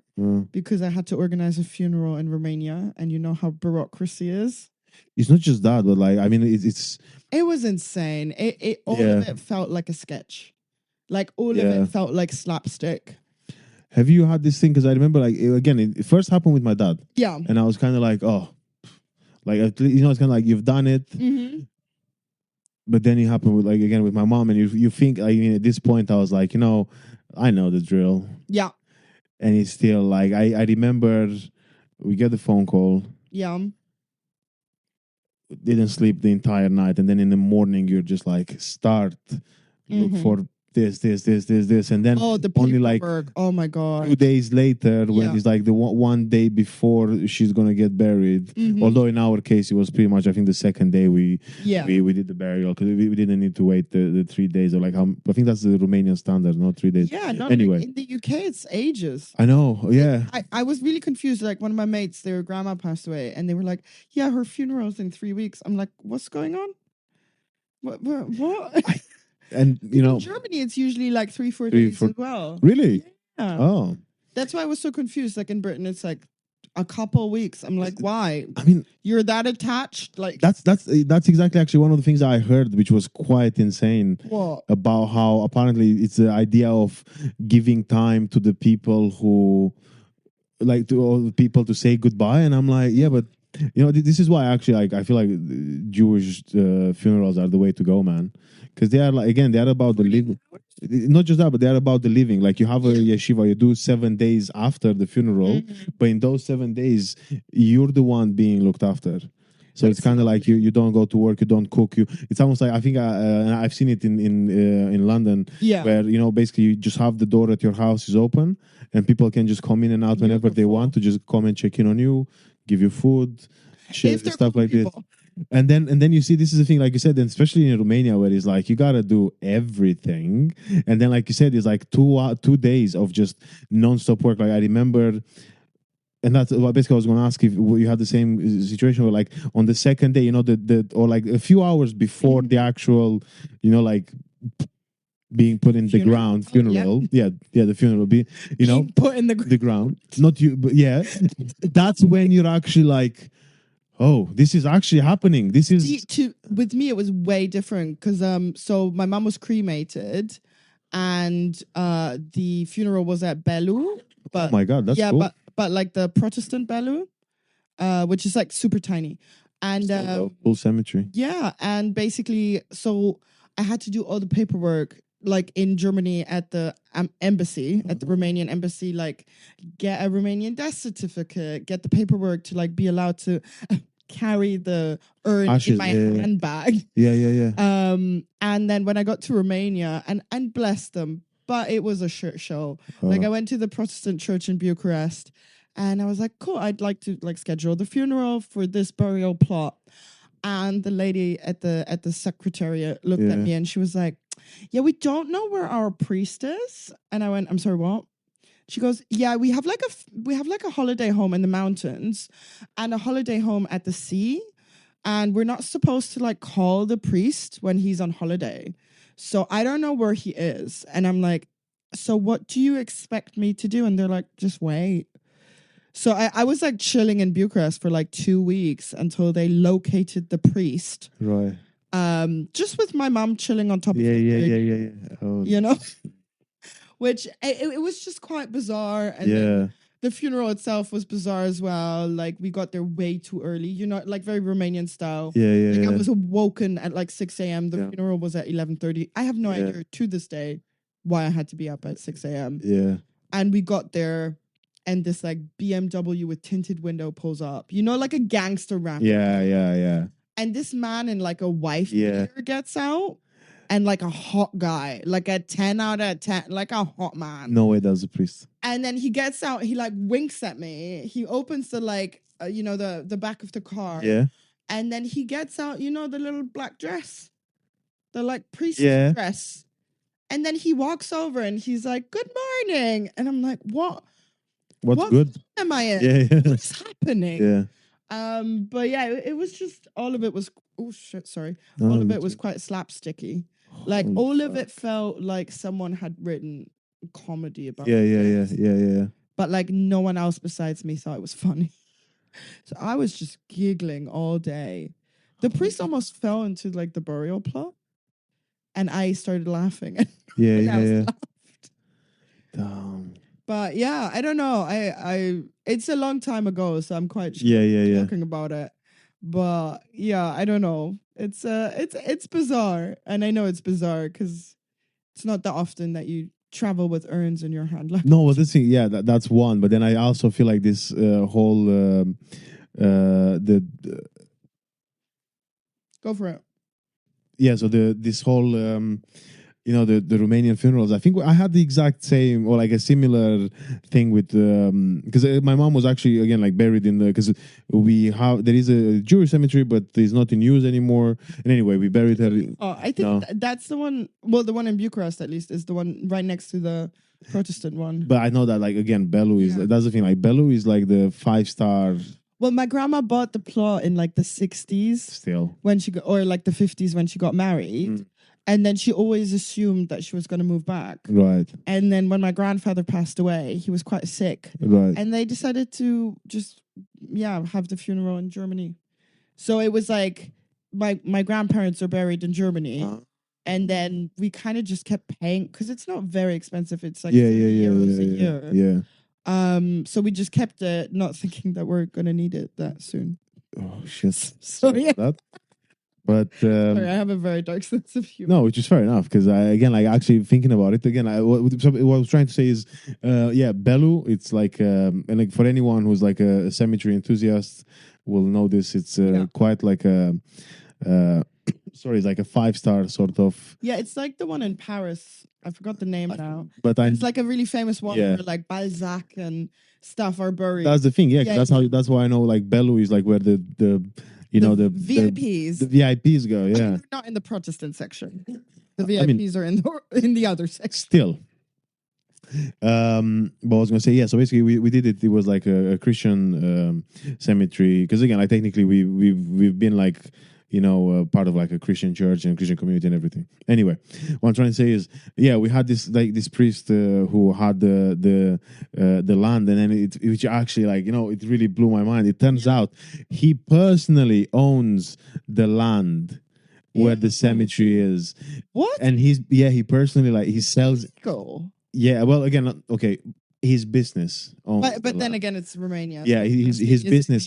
because I had to organize a funeral in Romania, and you know how bureaucracy is. It's not just that, but like, I mean, it was insane. All of it felt like a sketch. Like all of it felt like slapstick. Have you had this thing? Because I remember, like, again, it first happened with my dad. Yeah, and I was kind of like, oh. Like, it's kind of like you've done it, but then it happened with, like, again with my mom, and you think, like, at this point I was like, I know the drill. Yeah. And it's still like I remember we get the phone call. Yeah. didn't sleep the entire night, and then in the morning you're just like start look for this, and then Oh, the only like paperwork. Oh my 2 god. days later, when Yeah. it's like the one day before she's gonna get buried. Although in our case it was pretty much, I think, the second day we Yeah. we did the burial, because we didn't need to wait the 3 days, or like how I think that's the Romanian standard, not 3 days. Yeah, not Anyway, in the UK it's ages. I know. Yeah. I was really confused. Like one of my mates, their grandma passed away, and they were like, "Yeah, her funeral's in 3 weeks." I'm like, "What's going on? What?" And you know, in Germany, it's usually like 3-4 Three, days four- as well. really? Yeah, Oh, that's why I was so confused. Like in Britain, it's like a couple weeks. I'm like, why? I mean, You're that attached? Like that's exactly actually one of the things I heard, which was quite insane. what? About how apparently it's the idea of giving time to the people who, like, to all the people to say goodbye, and I'm like, yeah, but you know, this is why actually, like, I feel like Jewish funerals are the way to go, man, because they are, like, again, they are about the living. Not just that, but they are about the living. Like, you have a yeshiva, you do 7 days after the funeral, but in those 7 days, you're the one being looked after. So it's kind of like you don't go to work, you don't cook. It's almost like, I think and I've seen it in London, Yeah. where, you know, basically you just have the door at your house is open, and people can just come in and out whenever they Beautiful. want to, just come and check in on you, give you food, If they're stuff cool like this. people. And then you see, this is the thing, like you said, and especially in Romania, where it's like you gotta do everything, and then, like you said, it's like 2 days of just non-stop work. Like, I remember. And that's what basically I was going to ask, if you had the same situation where, like, on the second day, you know, or like a few hours before the actual, you know, like being put in the Funeral? ground, funeral, yeah, the funeral, you know, Being put in the the ground, not you, but yeah, that's when you're actually like, oh, this is actually happening. This is with me it was way different because so my mom was cremated and the funeral was at Belu, but oh my god, that's yeah, cool. but like the Protestant Belu, which is like super tiny, and Full cemetery. yeah, and basically, so I had to do all the paperwork like in Germany at the embassy, at the Romanian embassy, like get a Romanian death certificate, get the paperwork to like be allowed to carry the urn Ashes, in my handbag. Yeah. And then when I got to Romania, and bless them, but it was a shit show. Like I went to the Protestant church in Bucharest, and I was like, cool, I'd like to like schedule the funeral for this burial plot. And the lady at the secretariat looked at me and she was like, yeah, we don't know where our priest is. And I went, I'm sorry, what? She goes, yeah, we have like a holiday home in the mountains and a holiday home at the sea. And we're not supposed to like call the priest when he's on holiday. So I don't know where he is. And I'm like, so what do you expect me to do? And they're like, just wait. So I was like chilling in Bucharest for like 2 weeks until they located the priest. Right. Just with my mom chilling on top of it. Yeah. Oh. You know? Which it was just quite bizarre. And then the funeral itself was bizarre as well. Like we got there way too early, you know, like very Romanian style. Yeah. I was awoken at like 6 a.m. The funeral was at 11:30. I have no idea to this day why I had to be up at 6 a.m. Yeah. And we got there and this like BMW with tinted window pulls up, you know, like a gangster ramp. Yeah. And this man in like a wife beater gets out. And like a hot guy, like a 10 out of 10, like a hot man. No way, that's a priest. And then he gets out, he like winks at me. He opens the like, you know, the back of the car. Yeah. And then he gets out, you know, the little black dress, the like priest dress. And then he walks over and he's like, good morning. And I'm like, what good? Am I in? Yeah. What's happening? Yeah. But yeah, it was just, all of it was, oh shit, sorry. All of it was quite slapsticky. Like all of it felt like someone had written comedy about it. Yeah. But like no one else besides me thought it was funny. So I was just giggling all day. The priest almost fell into like the burial plot. And I started laughing. Yeah. Damn. But yeah, I don't know. I it's a long time ago, so I'm quite talking about it. But yeah, I don't know. It's bizarre, and I know it's bizarre because it's not that often that you travel with urns in your hand. Like no, well, this thing, that's one. But then I also feel like this whole the Go for it. Yeah, so this whole the Romanian funerals. I think I had the exact same or like a similar thing with because my mom was actually again like buried in the because there is a Jewish cemetery but it's not in use anymore. And anyway, we buried her. Oh, I think that's the one. Well, the one in Bucharest at least is the one right next to the Protestant one. But I know that like again, Belu is that's the thing. Like Belu is like the 5-star. Well, my grandma bought the plot in like the 60s Still when she got, or like the 50s when she got married. And then she always assumed that she was going to move back. Right. And then when my grandfather passed away, he was quite sick. Right. And they decided to just, have the funeral in Germany. So it was like my grandparents are buried in Germany. And then we kind of just kept paying because it's not very expensive. It's like euros a year. Yeah. So we just kept it, not thinking that we're going to need it that soon. Oh, shit. Sorry. That. But sorry, I have a very dark sense of humor. No, which is fair enough because again, like actually thinking about it again, what I was trying to say is, Belu. It's like, and like for anyone who's like a cemetery enthusiast will know this. It's quite like a, it's like a 5-star sort of. Yeah, it's like the one in Paris. I forgot the name now. But it's like a really famous one where like Balzac and stuff are buried. That's the thing, that's why I know like Belu is like where the VIPs. The VIPs go, yeah. I mean, not in the Protestant section. The VIPs are in the other section. Still. But I was gonna say, so basically we did it. It was like a Christian cemetery because again, like technically we've been like part of like a Christian church and Christian community and everything. Anyway, what I'm trying to say is, we had this priest who had the land, and then which actually like it really blew my mind. It turns out he personally owns the land where the cemetery is. What? And he personally like he sells. Cool. Yeah, well, again, okay. His business, but then again, it's Romania. Yeah, so his business.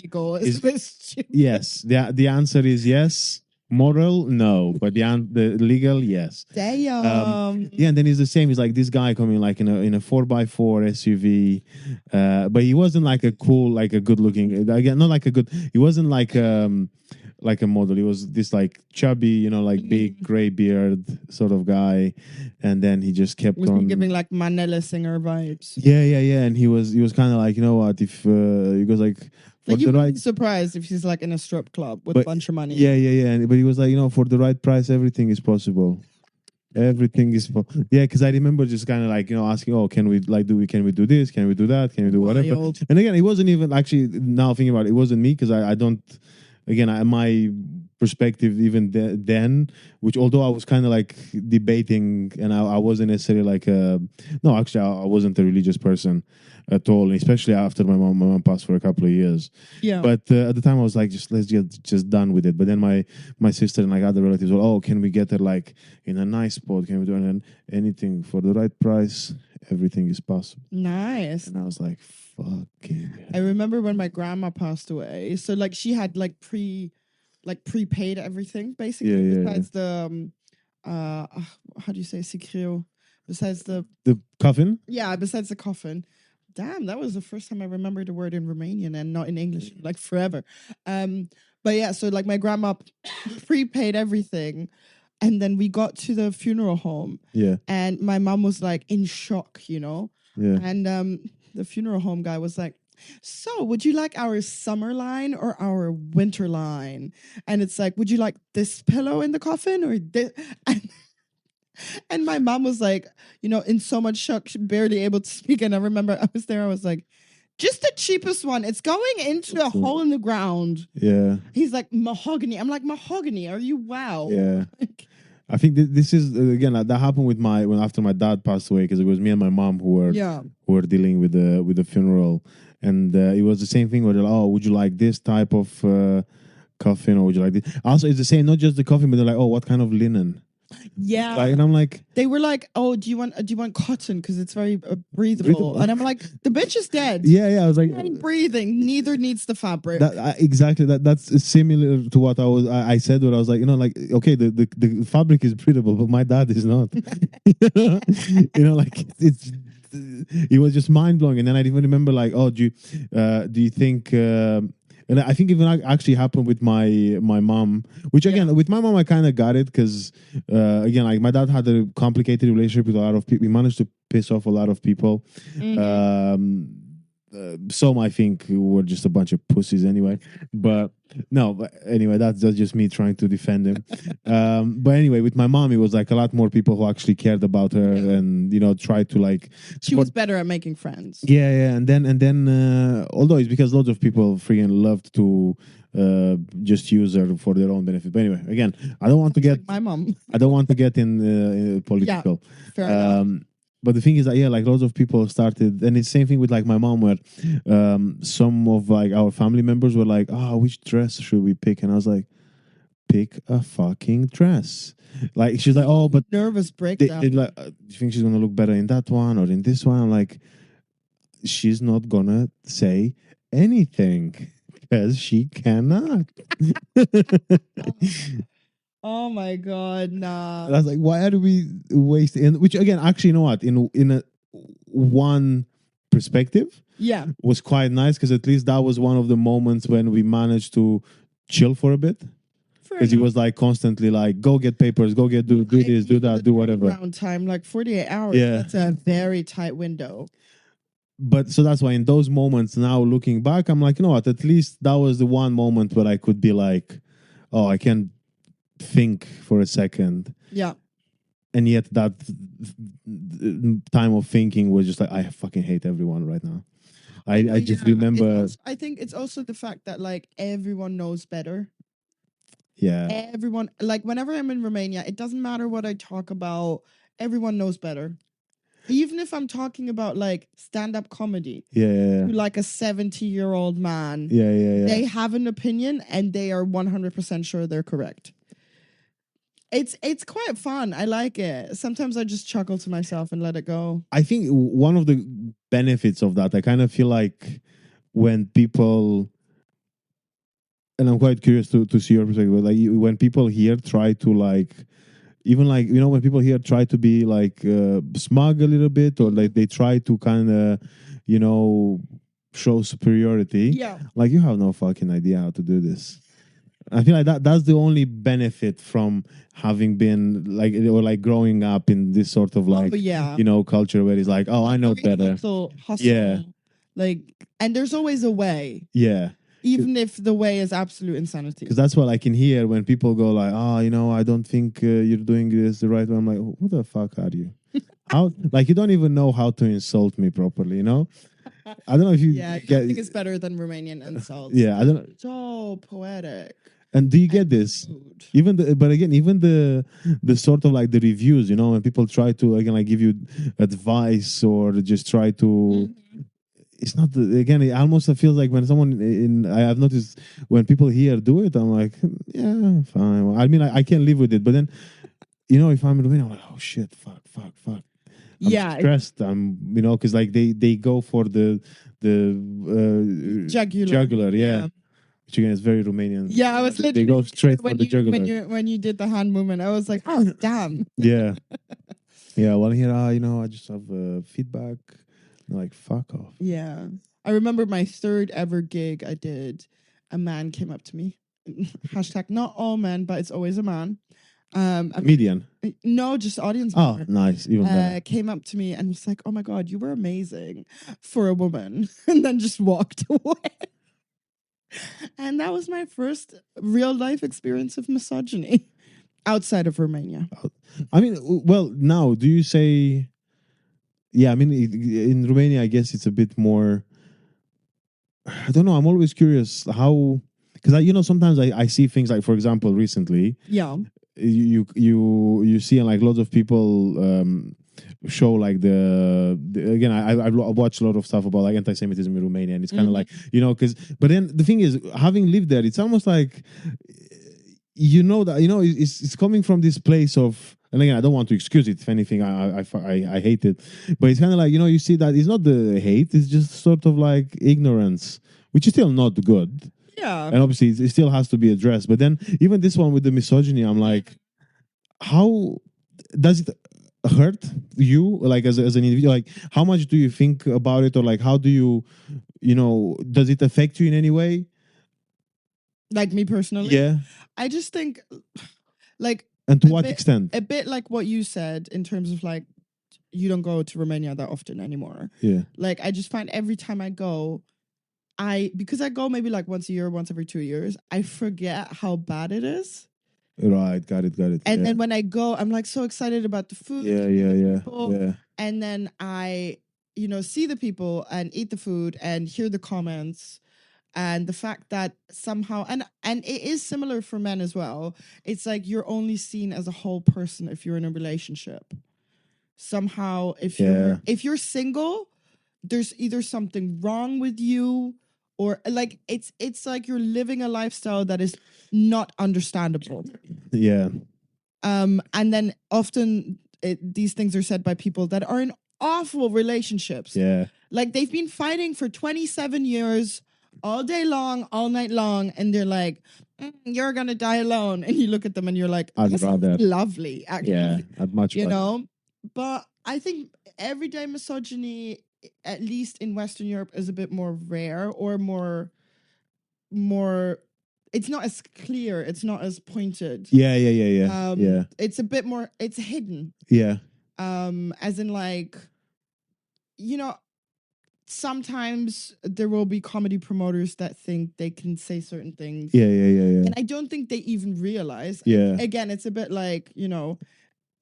Yes, the answer is yes. Moral, no, but the legal, yes. Damn. And then it's the same. It's like this guy coming like in a 4x4 SUV, but he wasn't like a cool, like a good looking. Again, not like a good. He wasn't like a model. He was this like chubby, like big gray beard sort of guy, and then he just kept on giving like Manila singer vibes. Yeah, and he was kind of like, what if he goes like. Like you would be surprised if he's like in a strip club with a bunch of money. Yeah. But he was like, for the right price, everything is possible. Everything is because I remember just kind of like asking, can we do this, can we do that, can we do whatever. And again, it wasn't even actually, now thinking about it, it wasn't me because I don't, again, my perspective even then, which although I was kind of like debating and I wasn't necessarily like no, actually I wasn't a religious person at all, especially after my mom passed for a couple of years. Yeah. But at the time I was like, let's get done with it. But then my sister and like other relatives were, can we get her like in a nice spot? Can we do anything for the right price? Everything is possible. Nice. And I was like, fucking. I remember when my grandma passed away. So like she had like prepaid everything basically. Besides the how do you say sikrio? Besides the coffin? Yeah, besides the coffin. Damn, that was the first time I remembered the word in Romanian and not in English, like forever. But yeah, so like my grandma prepaid everything. And then we got to the funeral home. Yeah. And my mom was like in shock, Yeah. And the funeral home guy was like, so would you like our summer line or our winter line? And it's like, would you like this pillow in the coffin or this? And my mom was like, in so much shock, she barely able to speak. And I remember I was there, I was like, just the cheapest one. It's going into a hole in the ground. Yeah. He's like, mahogany. I'm like, mahogany? Are you wow? Yeah. I think this is again that happened with after my dad passed away because it was me and my mom who were dealing with the funeral, and it was the same thing where they're like, would you like this type of coffin or would you like this? Also, it's the same, not just the coffin, but they're like, what kind of linen? Yeah, and I'm like, they were like, do you want cotton because it's very breathable? And I'm like, the bitch is dead. Yeah. I was like, ain't breathing. Neither needs the fabric. Exactly. That's similar to what I said. Where I was like, like, okay, the fabric is breathable, but my dad is not. Like it was just mind blowing. And then I even remember like, do you think? And I think even actually happened with my mom, which again with my mom I kind of got it because again like my dad had a complicated relationship with a lot of people. He managed to piss off a lot of people. Some I think were just a bunch of pussies anyway. But no, but anyway, that's just me trying to defend him. But anyway, with my mom, it was like a lot more people who actually cared about her and tried to like. She was better at making friends. Yeah, and then although it's because lots of people freaking loved to just use her for their own benefit. But anyway, again, I don't want to get like my mom. I don't want to get in political. Yeah, fair enough. But the thing is that like lots of people started, and it's the same thing with like my mom, where some of like our family members were like, "Oh, which dress should we pick?" And I was like, "Pick a fucking dress." Like she's like, "Oh, but nervous breakdown." Like, do you think she's gonna look better in that one or in this one? I'm like, she's not gonna say anything because she cannot. Oh my god, nah. And I was like, why are we wasting? Which again, actually, you know what? In a one perspective, was quite nice because at least that was one of the moments when we managed to chill for a bit. Because he was like constantly like, go get papers, go get do this, do that, do whatever. Around time, like 48 hours. Yeah, that's a very tight window. But so that's why in those moments now looking back, I'm like, you know what? At least that was the one moment where I could be like, oh, I can think for a second. Yeah. And yet that time of thinking was just like, I fucking hate everyone right now. I just remember. I think it's also the fact that like everyone knows better. Yeah. Everyone, like whenever I'm in Romania, it doesn't matter what I talk about. Everyone knows better. Even if I'm talking about like stand-up comedy. Yeah. Like a 70-year-old man. Yeah. They have an opinion and they are 100% sure they're correct. It's quite fun. I like it. Sometimes I just chuckle to myself and let it go. I think one of the benefits of that, I kind of feel like when people, and I'm quite curious to see your perspective, like when people here try to like, even like, when people here try to be like smug a little bit, or like they try to kind of, show superiority. Yeah. Like you have no fucking idea how to do this. I feel like that's the only benefit from having been like, or like growing up in this sort of like, culture where it's like, oh, I know better. Hustle. Yeah. Like, and there's always a way. Yeah. Even if the way is absolute insanity. Because that's what I can hear when people go like, oh, I don't think you're doing this the right way. I'm like, who the fuck are you? How? Like, you don't even know how to insult me properly, I don't know if you I think it's better than Romanian insults. Yeah, I don't know. So poetic. And do you get this? Even the sort of like the reviews, when people try to again like give you advice or just try to. It's not again. It almost feels like when someone I've noticed when people here do it, I'm like, yeah, fine. I mean, I can live with it, but then, if I'm in Romania, I'm like, oh shit, fuck. I'm stressed. I'm, because like they go for the jugular, yeah. Which again is very Romanian. Yeah, I was literally. They go straight for the jugular. When you did the hand movement, I was like, oh damn. Yeah. Yeah. Well, here, I just have feedback. Like, fuck off. Yeah. I remember my third ever gig I did. A man came up to me. Hashtag not all men, but it's always a man. Comedian? No, just audience member. member. Nice. Even better. Came up to me and was like, oh my God, you were amazing for a woman. And then just walked away. And that was my first real life experience of misogyny outside of Romania. I mean, well, now, do you say... Yeah, I mean, in Romania, I guess it's a bit more. I don't know. I'm always curious how, because sometimes I see things like, for example, recently, you see like lots of people show like again I watch a lot of stuff about like anti-Semitism in Romania, and it's kind of like but then the thing is, having lived there, it's almost like that it's coming from this place of. And again, I don't want to excuse it. If anything, I hate it. But it's kind of like, you see that it's not the hate. It's just sort of like ignorance, which is still not good. Yeah. And obviously, it still has to be addressed. But then even this one with the misogyny, I'm like, how does it hurt you? Like as an individual, like how much do you think about it? Or like how do you, does it affect you in any way? Like me personally. Yeah. I just think, like, And to a what bit- extent? a bit like what you said in terms of like, you don't go to Romania that often anymore. Yeah. Like, I just find every time I go, because I go maybe like once a year, once every 2 years, I forget how bad it is. Right. Got it. And then when I go, I'm like so excited about the food. Yeah. And then I, see the people and eat the food and hear the comments. And the fact that somehow, and it is similar for men as well. It's like you're only seen as a whole person if you're in a relationship. Somehow, if you're single, there's either something wrong with you, or like it's like you're living a lifestyle that is not understandable. Yeah. And then often these things are said by people that are in awful relationships. Yeah. Like they've been fighting for 27 years, all day long, all night long, and they're like, "You're gonna die alone." And you look at them and you're like, I'd "That's rather. lovely, actually." Yeah. I'd much You rather. know. But I think everyday misogyny, at least in Western Europe, is a bit more rare or more. It's not as clear. It's not as pointed. Yeah. It's a bit more. It's hidden. Yeah. As in like, sometimes there will be comedy promoters that think they can say certain things. Yeah. And I don't think they even realize. Yeah. Again, it's a bit like,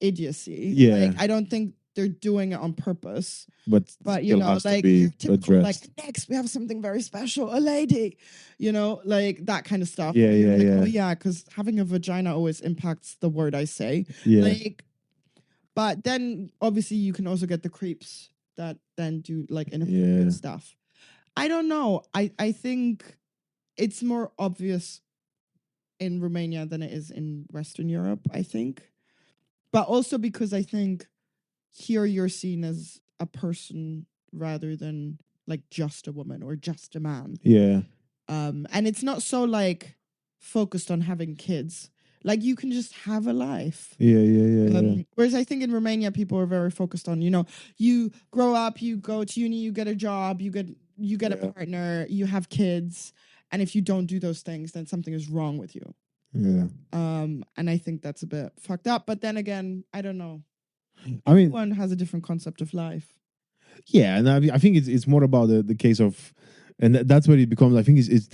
idiocy. Yeah. Like, I don't think they're doing it on purpose. But you know, has like to be typical, like addressed. next we have something very special, a lady, like that kind of stuff. Yeah, And you're yeah, like, yeah. Oh yeah, because having a vagina always impacts the word I say. Yeah. Like, but then obviously you can also get the creeps that then do like inappropriate stuff. I don't know. I think it's more obvious in Romania than it is in Western Europe, I think. But also because I think here you're seen as a person rather than like just a woman or just a man. Yeah. And it's not so like focused on having kids. Like you can just have a life. Yeah. Whereas I think in Romania people are very focused on, you grow up, you go to uni, you get a job, you get a partner, you have kids, and if you don't do those things, then something is wrong with you. Yeah. And I think that's a bit fucked up. But then again, I don't know. I mean, everyone has a different concept of life. Yeah, and I think it's more about the case of, and that's where it becomes. I think it's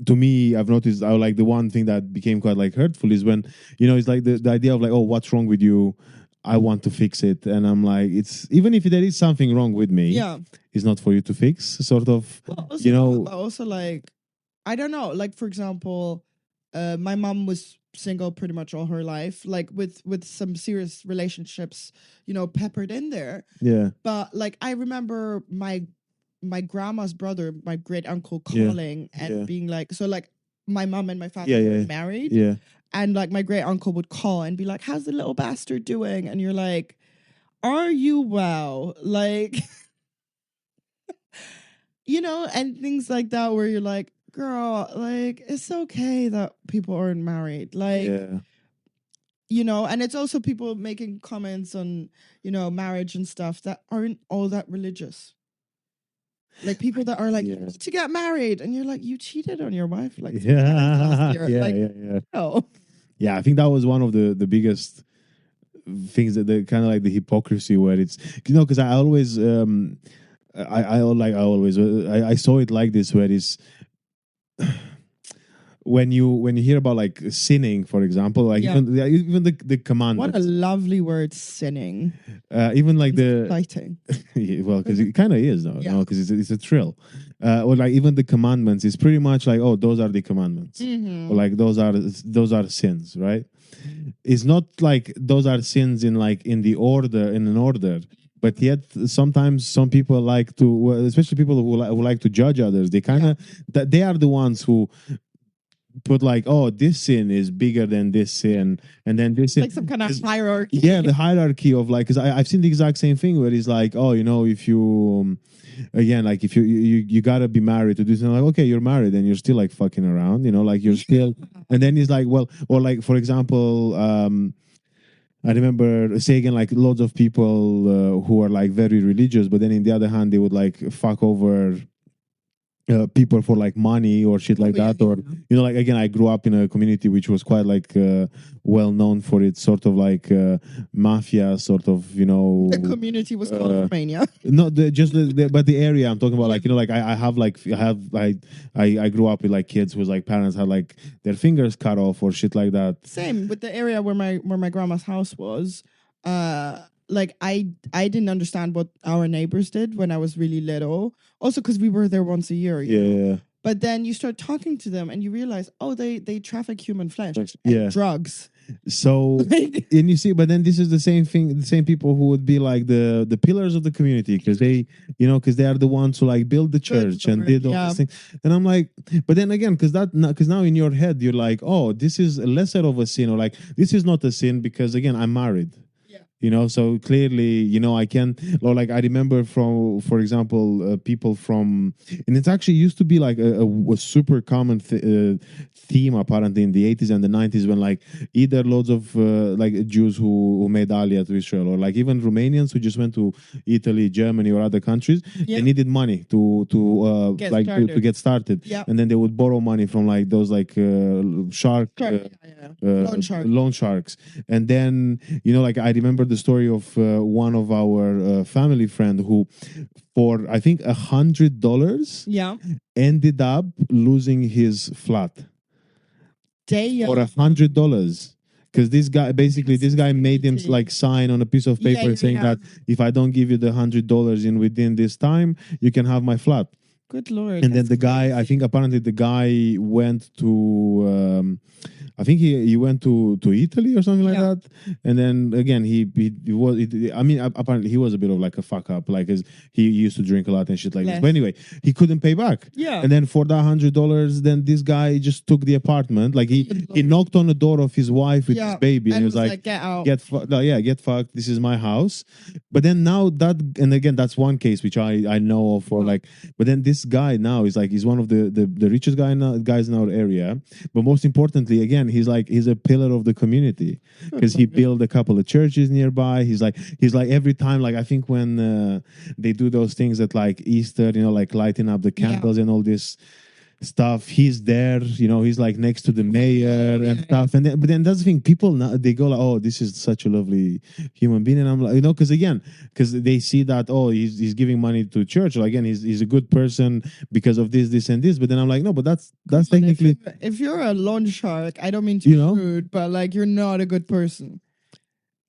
to me, I've noticed. I like the one thing that became quite like hurtful is when it's like the idea of like, oh, what's wrong with you? I want to fix it, and I'm like, it's even if there is something wrong with me, it's not for you to fix. Sort of, Also, like, I don't know. Like, for example, my mom was single pretty much all her life, like with some serious relationships, peppered in there. Yeah. But like I remember my grandma's brother, my great uncle, calling and being like, so like my mom and my father were married. Yeah. And like my great uncle would call and be like, "How's the little bastard doing?" And you're like, "Are you well?" Like and things like that where you're like, girl, like it's okay that people aren't married, like and it's also people making comments on marriage and stuff that aren't all that religious, like people that are like, "You need to get married," and you're like, "You cheated on your wife like last year." No. Yeah, I think that was one of the biggest things, that the kind of like the hypocrisy where it's because I always I saw it like this, where it's when you hear about like sinning, for example, like even the commandments. What a lovely word, sinning. Even like the exciting. Well, because it kind of is though, because it's a thrill. Or like even the commandments is pretty much like, oh, those are the commandments, or like those are sins, right? It's not like those are sins in an order. But yet, sometimes some people like to, especially people who like to judge others. They kind of they are the ones who put like, oh, this sin is bigger than this sin, and then this sin, like some kind of hierarchy. Yeah, the hierarchy of like, because I've seen the exact same thing where it's like, oh, if you again, like if you gotta be married to do something, like, okay, you're married and you're still like fucking around, like you're still, and then it's like, well, or like for example, I remember saying like loads of people who are like very religious, but then in the other hand they would like fuck over people for like money or shit like that, or like again, I grew up in a community which was quite like well known for its sort of like mafia sort of The community was called Romania. not but the area I'm talking about, like like I grew up with like kids whose like parents had like their fingers cut off or shit like that. Same with the area where my grandma's house was. Like I didn't understand what our neighbors did when I was really little. Also because we were there once a year. Yeah. But then you start talking to them and you realize, oh, they traffic human flesh Yeah. and drugs. So and you see, but then this is the same thing, the same people who would be like the pillars of the community, because they because they are the ones who like built the church and did all these things. And I'm like, but then again, because now in your head you're like, oh, this is lesser of a sin, or like this is not a sin because again I'm married. So clearly, I can, or like I remember from, for example, people from, and it's actually used to be like a super common theme apparently in the 80s and the 90s, when like either loads of like Jews who made Aliyah to Israel, or like even Romanians who just went to Italy, Germany, or other countries, they needed money to get started, and then they would borrow money from like those like loan sharks, and then like I remember the story of one of our family friend who, for I think $100, ended up losing his flat for $100. Because this guy made him like sign on a piece of paper saying that if I don't give you the $100 in within this time, you can have my flat. Good Lord. And then the guy, I think apparently the guy went to, I think he went to Italy or something like that. And then again, apparently he was a bit of like a fuck up, like he used to drink a lot and shit like this. But anyway, he couldn't pay back. Yeah. And then for that $100, then this guy just took the apartment. Like he knocked on the door of his wife with his baby, and he was like, get out. Get fucked. This is my house. But then now and again, that's one case which I know of, or like, but then this guy now is like, he's one of the richest guys in our area. But most importantly, again, he's a pillar of the community, because he built a couple of churches nearby. He's like every time, like I think when they do those things at like Easter, like lighting up the candles and all this stuff, he's there. He's like next to the mayor and stuff. And but then that's the thing, people now they go like, oh, this is such a lovely human being, and I'm like, because they see that, oh, he's giving money to church, or again he's a good person because of this and this. But then I'm like, no, but that's technically, if you're a loan shark, I don't mean to be rude, but like you're not a good person.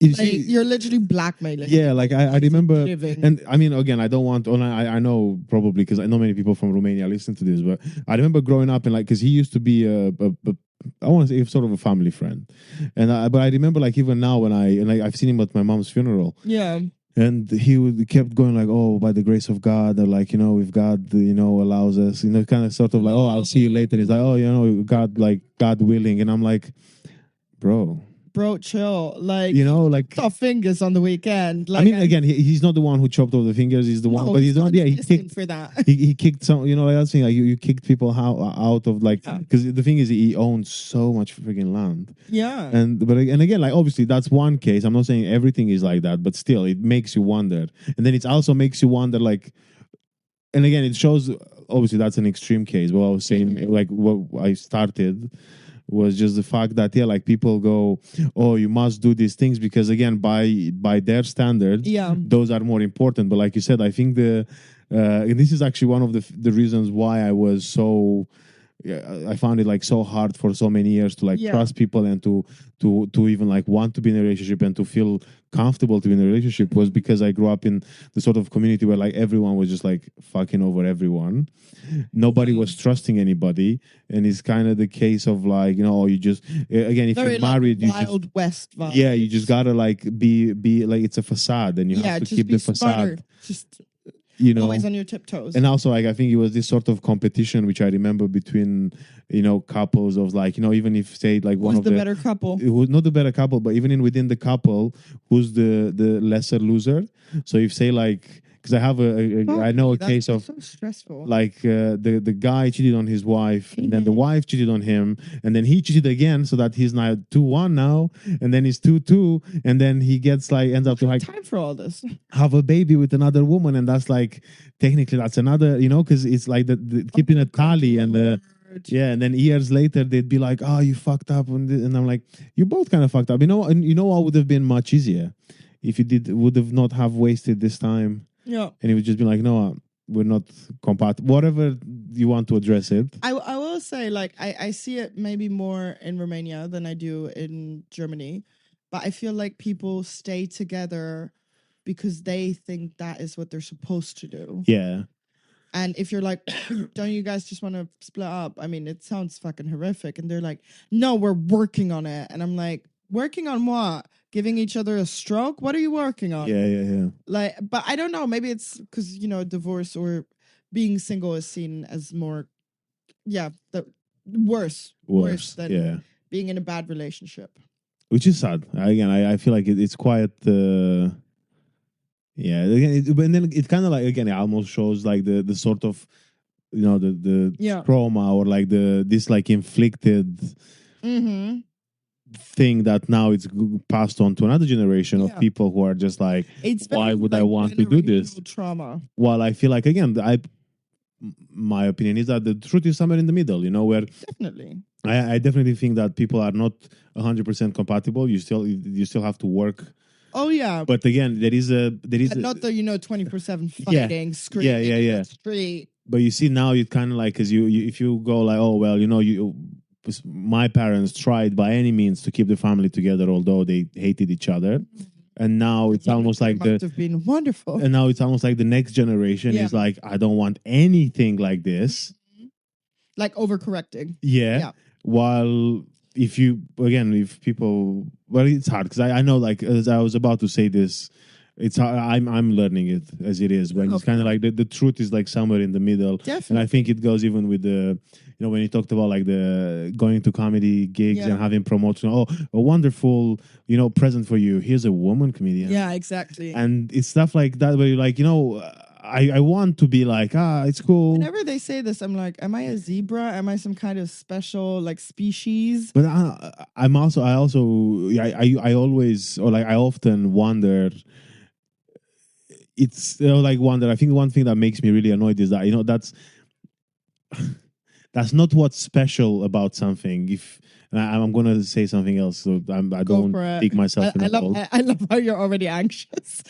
You're literally blackmailing. Yeah, like I remember, and I mean, again, I don't want, I know probably because I know many people from Romania listen to this, but I remember growing up and like, because he used to be I want to say sort of a family friend, and but I remember like even now when I've seen him at my mom's funeral. Yeah. And he kept going like, oh, by the grace of God, or like, if God, allows us, kind of sort of like, oh, I'll see you later. He's like, oh, God willing, and I'm like, bro, chill. Like, like off fingers on the weekend. Like, I mean, again, he's not the one who chopped off the fingers. He's the one, but he's the one. Yeah, he kicked for that. He kicked some. Like that thing. Like you kicked people out of like, because the thing is, he owns so much freaking land. Yeah. And again, like obviously that's one case. I'm not saying everything is like that, but still, it makes you wonder. And then it also makes you wonder, like, and again, it shows. Obviously, that's an extreme case. What I was saying, like, what I started was just the fact that like people go, oh, you must do these things because again by their standards, those are more important. But like you said, I think and this is actually one of the reasons why I was so I found it like so hard for so many years to like trust people and to even like want to be in a relationship and to feel comfortable to be in a relationship, was because I grew up in the sort of community where like everyone was just like fucking over everyone. Nobody was trusting anybody, and it's kind of the case of like, you just again, if you're married, you Wild West vibe. Yeah, you just gotta like be like, it's a facade, and you have to keep the facade. Just you know, always on your tiptoes. And also, like, I think it was this sort of competition, which I remember between, you know, couples of like, you know, even if say like one of the better couple, who's not the better couple, but even within the couple, who's the lesser loser. So if say like, because I have I know a That's case of so stressful. like the guy cheated on his wife, and then the wife cheated on him, and then he cheated again, so that he's now 2-1 now, and then he's 2-2, and then he gets like ends up to like time for all this. have a baby with another woman, and that's like technically that's another, because it's like the keeping a tally, and yeah, and then years later they'd be like, "Oh, you fucked up," and I'm like, "You both kind of fucked up." And what would have been much easier if you would have not have wasted this time. Yeah. And it would just be like, no, we're not compatible. Whatever you want to address it. I will say, like, I see it maybe more in Romania than I do in Germany. But I feel like people stay together because they think that is what they're supposed to do. Yeah. And if you're like, don't you guys just want to split up? I mean, it sounds fucking horrific. And they're like, no, we're working on it. And I'm like, working on what? Giving each other a stroke? What are you working on? Yeah. Like, but I don't know. Maybe it's because, divorce or being single is seen as more, worse than being in a bad relationship. Which is sad. Again, I feel like it's quite... yeah, and then it kind of like, again, it almost shows like the sort of, the trauma or like this like inflicted thing that now it's passed on to another generation of people who are just like, why would I want to do this? Trauma. Well, I feel like, again, my opinion is that the truth is somewhere in the middle, where definitely I definitely think that people are not 100% compatible. You still have to work. Oh yeah, but again, there is not the 24/7 fighting, screaming in the street. But you see now, you kind of like, because you if you go like, oh well, my parents tried by any means to keep the family together, although they hated each other. And now it's almost like must have been wonderful. And now it's almost like the next generation is like, I don't want anything like this. Like overcorrecting. Yeah. While if people, well, it's hard because I know, like, as I was about to say this, it's hard, I'm learning it as it is, but it's kind of like the truth is like somewhere in the middle. Definitely. And I think it goes even with the, when you talked about like the going to comedy gigs and having promotion, a wonderful, present for you. Here's a woman comedian. Yeah, exactly. And it's stuff like that where you're like, I want to be like, it's cool. Whenever they say this, I'm like, am I a zebra? Am I some kind of special like species? But I often wonder. It's wonder. I think one thing that makes me really annoyed is that that's not what's special about something. If I'm going to say something else, so I don't dig myself in a hole. I love how you're already anxious.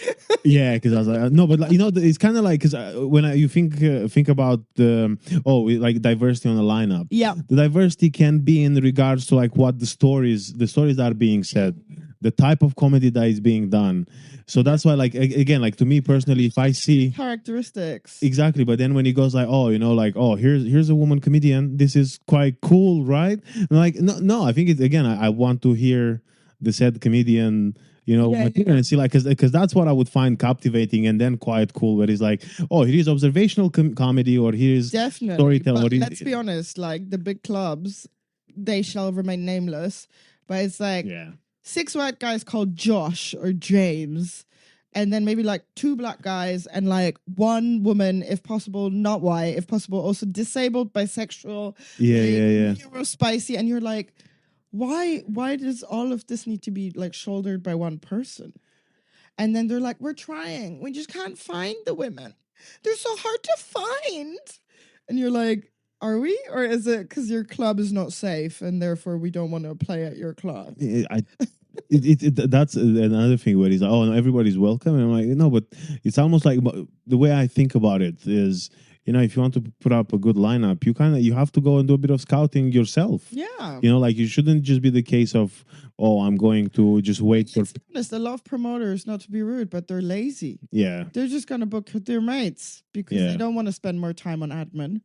Yeah, because I was like, no, but it's kind of like, because when you think about like diversity on a lineup. Yeah, the diversity can be in regards to like what the stories that are being said, the type of comedy that is being done. So that's why, like, again, like, to me personally, if I see characteristics, exactly, but then when he goes like, here's a woman comedian, this is quite cool, right? And like, no, I think it's, again, I want to hear the said comedian, material and see, like, because that's what I would find captivating and then quite cool, where he's like, here's observational comedy, or here's storytelling. But let's be honest, like the big clubs, they shall remain nameless, but it's like 6 white guys called Josh or James, and then maybe like 2 black guys and like 1 woman, if possible, not white, if possible, also disabled, bisexual, neurospicy, and you're like, why does all of this need to be like shouldered by one person? And then they're like, we're trying, we just can't find the women, they're so hard to find. And you're like, are we? Or is it because your club is not safe and therefore we don't want to play at your club? That's another thing where he's like, no, everybody's welcome. And I'm like, no, but it's almost like, the way I think about it is, if you want to put up a good lineup, you have to go and do a bit of scouting yourself. Yeah. Like, you shouldn't just be the case of, I'm going to just wait for... Let's be honest, a lot of promoters, not to be rude, but they're lazy. Yeah. They're just going to book their mates because they don't want to spend more time on admin.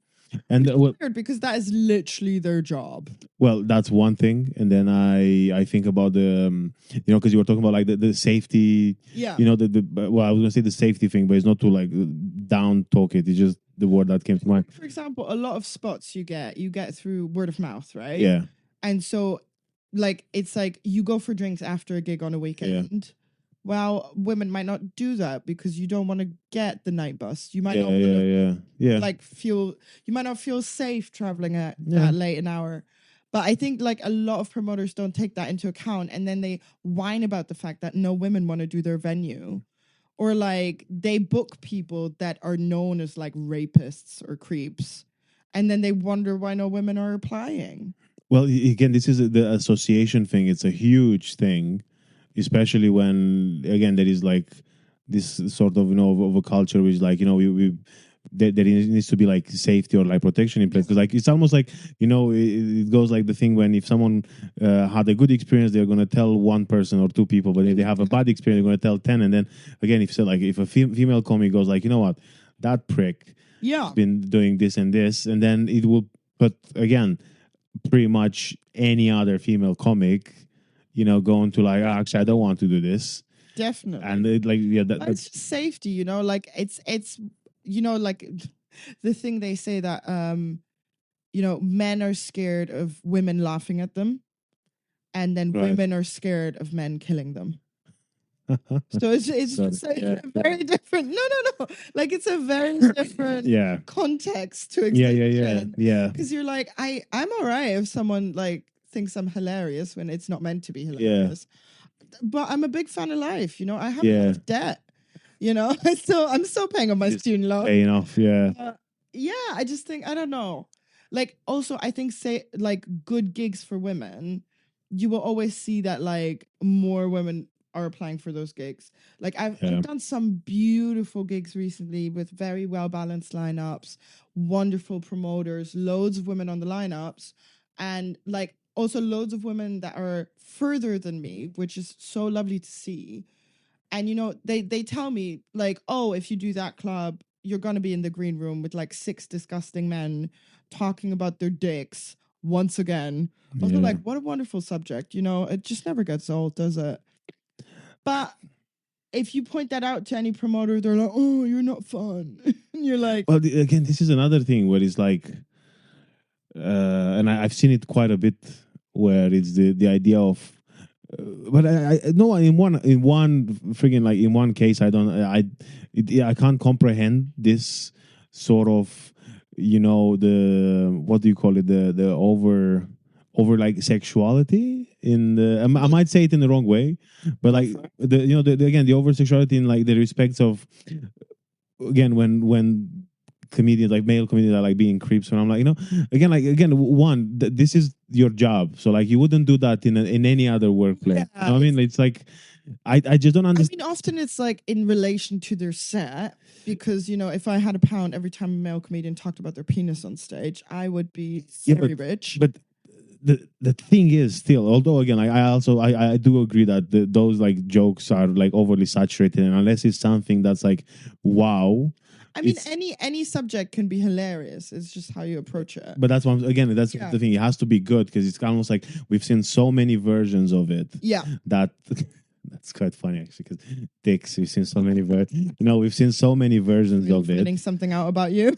And weird, because that is literally their job. Well, that's one thing, and then I think about the because you were talking about like the safety. Yeah. I was gonna say the safety thing, but it's not to like down talk it. It's just the word that came to mind. For example, a lot of spots you get through word of mouth, right? Yeah. And so, like, it's like you go for drinks after a gig on a weekend. well, women might not do that because you don't want to get the night bus. You might Yeah, not want yeah, to yeah, yeah. like feel, you might not feel safe traveling at Yeah. that late an hour. But I think like a lot of promoters don't take that into account, and then they whine about the fact that no women want to do their venue, or like they book people that are known as like rapists or creeps, and then they wonder why no women are applying. Well, again, this is the association thing. It's a huge thing, especially when again there is like this sort of of a culture which like we there needs to be like safety or like protection in place, because like it's almost like it goes like the thing when if someone had a good experience, they're going to tell one person or two people, but if they have a bad experience, they're going to tell 10. And then again, if so, like if a female comic goes like, you know what, that prick has been doing this and this, and then it will, but again, pretty much any other female comic going to like, actually I don't want to do this. Definitely. And it, like, yeah, it's just safety, like it's like the thing they say that men are scared of women laughing at them, and then Right. women are scared of men killing them. So it's just like a very different. No. Like it's a very different context to explain. Yeah. Because you're like, I'm all right if someone like thinks I'm hilarious when it's not meant to be hilarious. But I'm a big fan of life. I have a lot of debt. I'm still paying on my student loan. Paying off. Yeah. I just think I don't know. Like also, I think like good gigs for women, you will always see that like more women are applying for those gigs. Like I've done some beautiful gigs recently with very well balanced lineups, wonderful promoters, loads of women on the lineups, and like also loads of women that are further than me, which is so lovely to see. And they tell me like, oh, if you do that club, you're gonna be in the green room with like 6 disgusting men talking about their dicks once again. I was like, what a wonderful subject. It just never gets old, does it? But if you point that out to any promoter, they're like, oh, you're not fun. And you're like, well, again, this is another thing where it's like, and I've seen it quite a bit, where it's the idea of, but I no, in one friggin' like in one case, I can't comprehend this sort of, the, what do you call it, the over like sexuality in the, I might say it in the wrong way, but like again, the over sexuality in like the respects of, again, when comedians, like male comedians, are like being creeps, and I'm like, again, this is your job, so like you wouldn't do that in any other workplace. I mean, it's like I just don't understand. I mean, often it's like in relation to their set, because if I had £1 every time a male comedian talked about their penis on stage, I would be very rich. But the thing is, still, although again, I do agree that those like jokes are like overly saturated, and unless it's something that's like, wow. I mean, any subject can be hilarious. It's just how you approach it. But that's the thing. It has to be good, because it's almost like we've seen so many versions of it. Yeah. That's quite funny, actually, because dicks, we've seen so many we've seen so many versions of it. Finding something out about you.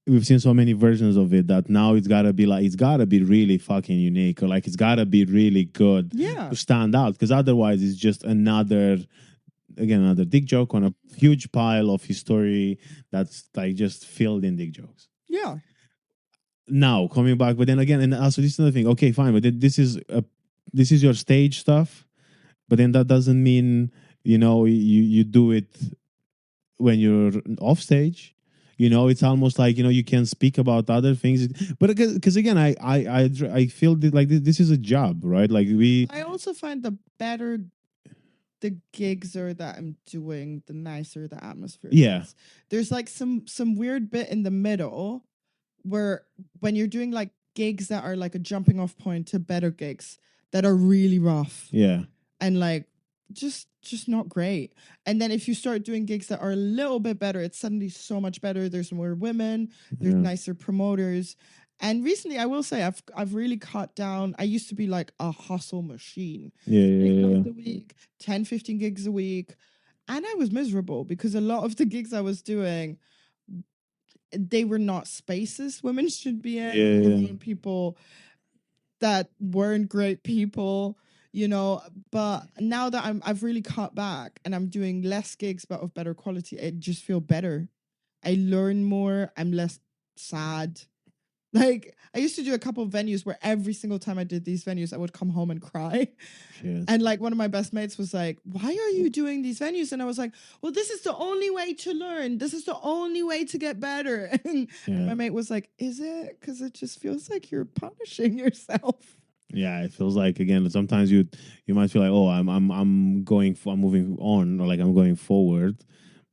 We've seen so many versions of it that now it's gotta be really fucking unique, or like it's gotta be really good to stand out, because otherwise it's just another dick joke on a huge pile of history that's like just filled in dick jokes. Yeah. Now coming back, but then again, and also this is another thing. Okay, fine, but this is your stage stuff, but then that doesn't mean you do it when you're off stage. It's almost like you can speak about other things, but because again, I feel that like this is a job, right? Like I also find the better the gigs are that I'm doing, the nicer the atmosphere is. There's like some weird bit in the middle where when you're doing like gigs that are like a jumping off point to better gigs that are really rough. Yeah. And like just not great. And then if you start doing gigs that are a little bit better, it's suddenly so much better. There's more women, there's nicer promoters. And recently, I will say, I've really cut down. I used to be like a hustle machine. Yeah. A week, 10, 15 gigs a week. And I was miserable because a lot of the gigs I was doing, they were not spaces women should be in. Yeah. People that weren't great people. you know. But now that I've really cut back and I'm doing less gigs but of better quality, it just feel better. I learn more. I'm less sad. Like, I used to do a couple of venues where every single time I did these venues, I would come home and cry. Yes. And like one of my best mates was like, "Why are you doing these venues?" And I was like, "Well, this is the only way to learn. This is the only way to get better." And my mate was like, "Is it? Because it just feels like you're punishing yourself." Yeah, it feels like, again, sometimes you might feel like, oh, I'm moving on, or like I'm going forward.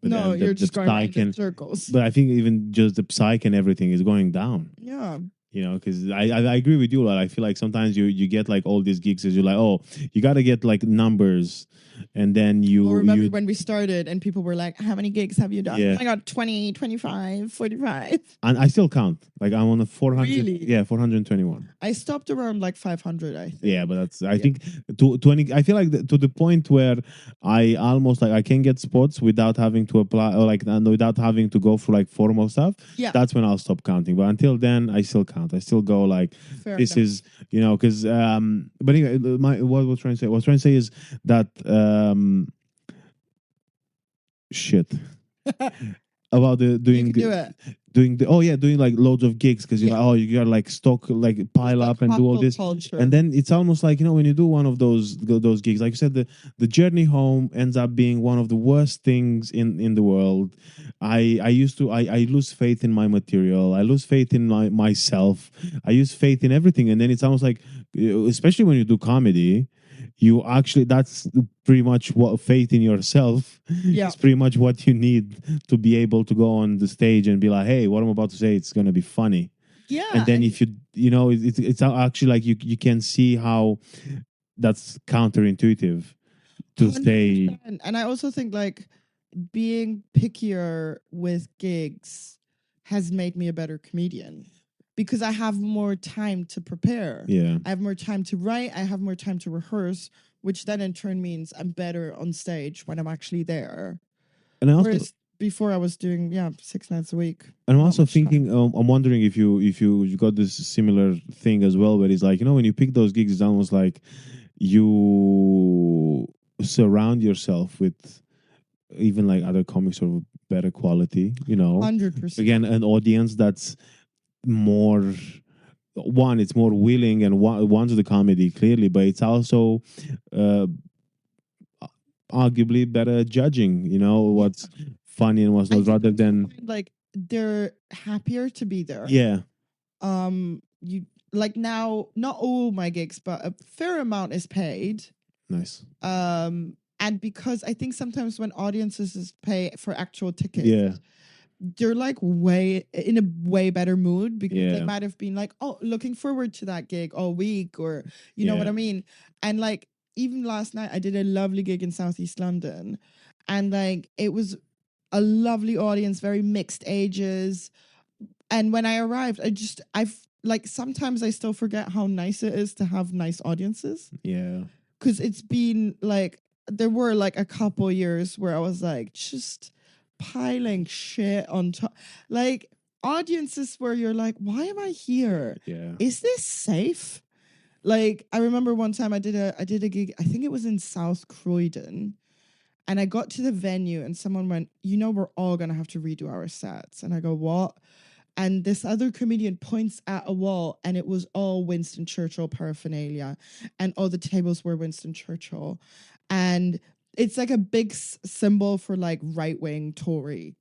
But No, then you're just going around in and circles. but I think even just the psyche and everything is going down. Yeah. You know, because I agree with you. Like, I feel like sometimes you get like all these gigs, as you're like, oh, you got to get like numbers, and then I remember when we started and people were like, "How many gigs have you done?" Yeah. I got 20, 25, 45. And I still count. Like, I'm on a 400. Really? Yeah, 421. I stopped around like 500, I think. Yeah, but that's, I think, to 20. I feel like to the point where I almost like I can get spots without having to apply, or like without having to go through like formal stuff. Yeah. That's when I'll stop counting. But until then, I still count. I still go like, Fair this enough. is, you know, because but anyway, what I was trying to say. What I was trying to say is that shit about the You doing can do it. doing like loads of gigs, because you're Yeah. like, oh, you gotta like stock, like pile up and do all Hustle this. culture. And then it's almost like, you know, when you do one of those gigs, like you said, the journey home ends up being one of the worst things in the world. I lose faith in my material. I lose faith in myself. I lose faith in everything. And then it's almost like, especially when you do comedy, you actually, that's pretty much what faith in yourself Yeah. is pretty much what you need to be able to go on the stage and be like, hey, what I'm about to say, it's going to be funny. Yeah. And then if you know, it's actually like you can see how that's counterintuitive to stay. 100%. And I also think like being pickier with gigs has made me a better comedian because I have more time to prepare. Yeah. I have more time to write. I have more time to rehearse, which then in turn means I'm better on stage when I'm actually there. And I also, Whereas before I was doing 6 nights a week. and I'm Not also much time. thinking, I'm wondering if you got this similar thing as well, where it's like, you know, when you pick those gigs, it's almost like you surround yourself with even like other comics of better quality, you know. 100%. Again, an audience that's more, one, it's more willing and wants the comedy clearly, but it's also arguably better judging, you know, what's funny and what's I not, think rather than like they're happier to be there. yeah. You like now not all my gigs, but a fair amount is paid. Nice. And because I think sometimes when audiences pay for actual tickets, Yeah. they're like way in a way better mood because they Yeah. might have been like, oh, looking forward to that gig all week, or you know what I mean. And like even last night, I did a lovely gig in Southeast London, and like it was a lovely audience, very mixed ages. And when I arrived, I've like sometimes I still forget how nice it is to have nice audiences. Yeah. Because it's been like there were like a couple years where I was like just piling shit on top, like audiences where you're like, why am I here? Yeah. Is this safe? Like I remember one time I did a gig, I think it was in South Croydon, and I got to the venue and someone went, you know, we're all gonna have to redo our sets. And I go, what? And this other comedian points at a wall, and it was all Winston Churchill paraphernalia, and all the tables were Winston Churchill. And it's like a big symbol for like right-wing Tory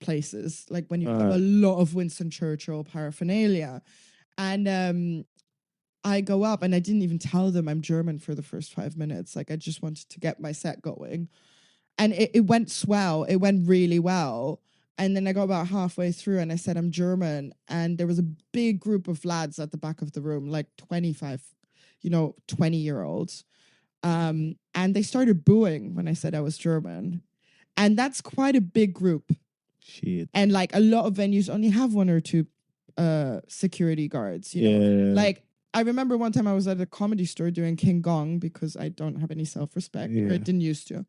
places, like when you have a lot of Winston Churchill paraphernalia. And I go up, and I didn't even tell them I'm German for the first 5 minutes. Like I just wanted to get my set going. And it went swell. It went really well. And then I got about halfway through and I said, I'm German. And there was a big group of lads at the back of the room, like 25, 20-year-olds. And they started booing when I said I was German. And that's quite a big group. Shit. And like a lot of venues only have one or two security guards, you know. Like I remember one time I was at a comedy store doing King Gong because I don't have any self-respect. Or I didn't used to.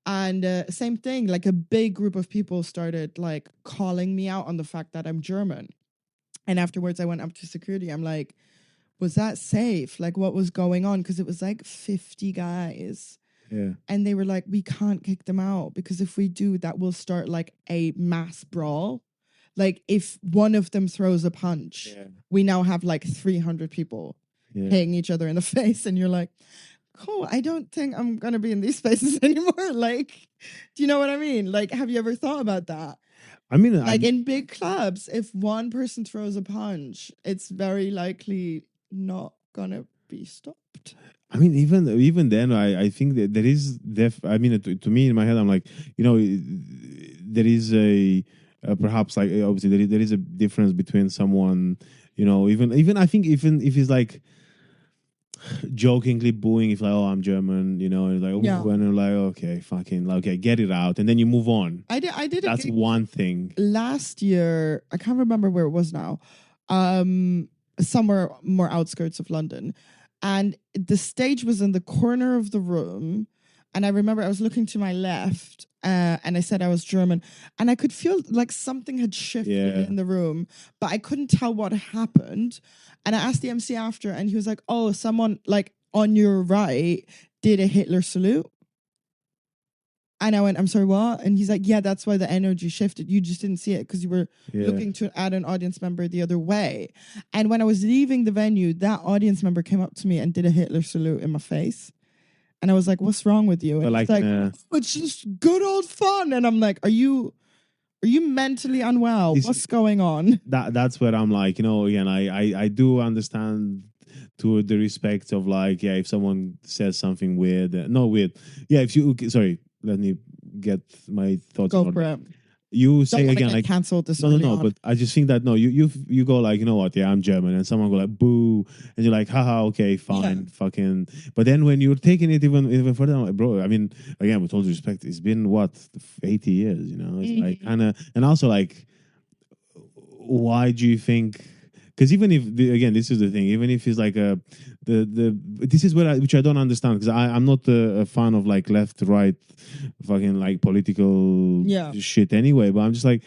And same thing, like a big group of people started like calling me out on the fact that I'm German. And afterwards I went up to security. I'm like, was that safe? Like, what was going on? Because it was like 50 guys. Yeah. And they were like, we can't kick them out because if we do, that will start like a mass brawl. Like, if one of them throws a punch, we now have like 300 people hitting each other in the face. And you're like, cool, I don't think I'm going to be in these spaces anymore. Like, do you know what I mean? Like, have you ever thought about that? I mean, like in big clubs, if one person throws a punch, it's very likely not going to be stopped. I mean, even then, I think that there is I mean, to me in my head, I'm like, you know, there is a perhaps like obviously there is a difference between someone, you know, even I think even if he's like jokingly booing, if like, oh, I'm German, you know, and like, oh, and I'm like, okay, fucking, like, okay, get it out, and then you move on. I did. That's one thing. Last year, I can't remember where it was now. Somewhere more outskirts of London. And the stage was in the corner of the room. And I remember I was looking to my left and I said I was German. And I could feel like something had shifted in the room, but I couldn't tell what happened. And I asked the MC after, and he was like, oh, someone like on your right did a Hitler salute. And I went, I'm sorry, what? And he's like, yeah, that's why the energy shifted. You just didn't see it because you were looking to add an audience member the other way. And when I was leaving the venue, that audience member came up to me and did a Hitler salute in my face. And I was like, what's wrong with you? And he's like, oh, it's just good old fun. And I'm like, are you mentally unwell? What's going on? That's where I'm like, you know, again, I do understand to the respect of like, yeah, if someone says something weird, if you, sorry, let me get my thoughts. Go for it. You say don't again, like cancelled this. No, but I just think that you go like, you know what, yeah, I'm German, and someone go like boo, and you're like, haha, okay, fine, fucking. But then when you're taking it even further, I'm like, bro, I mean, again, with all due respect, it's been what 80 years, you know, it's like kind of, and also like, why do you think? Because even if again, this is the thing. Even if it's like this is which I don't understand, because I'm not a fan of like left right, fucking like political shit anyway. But I'm just like,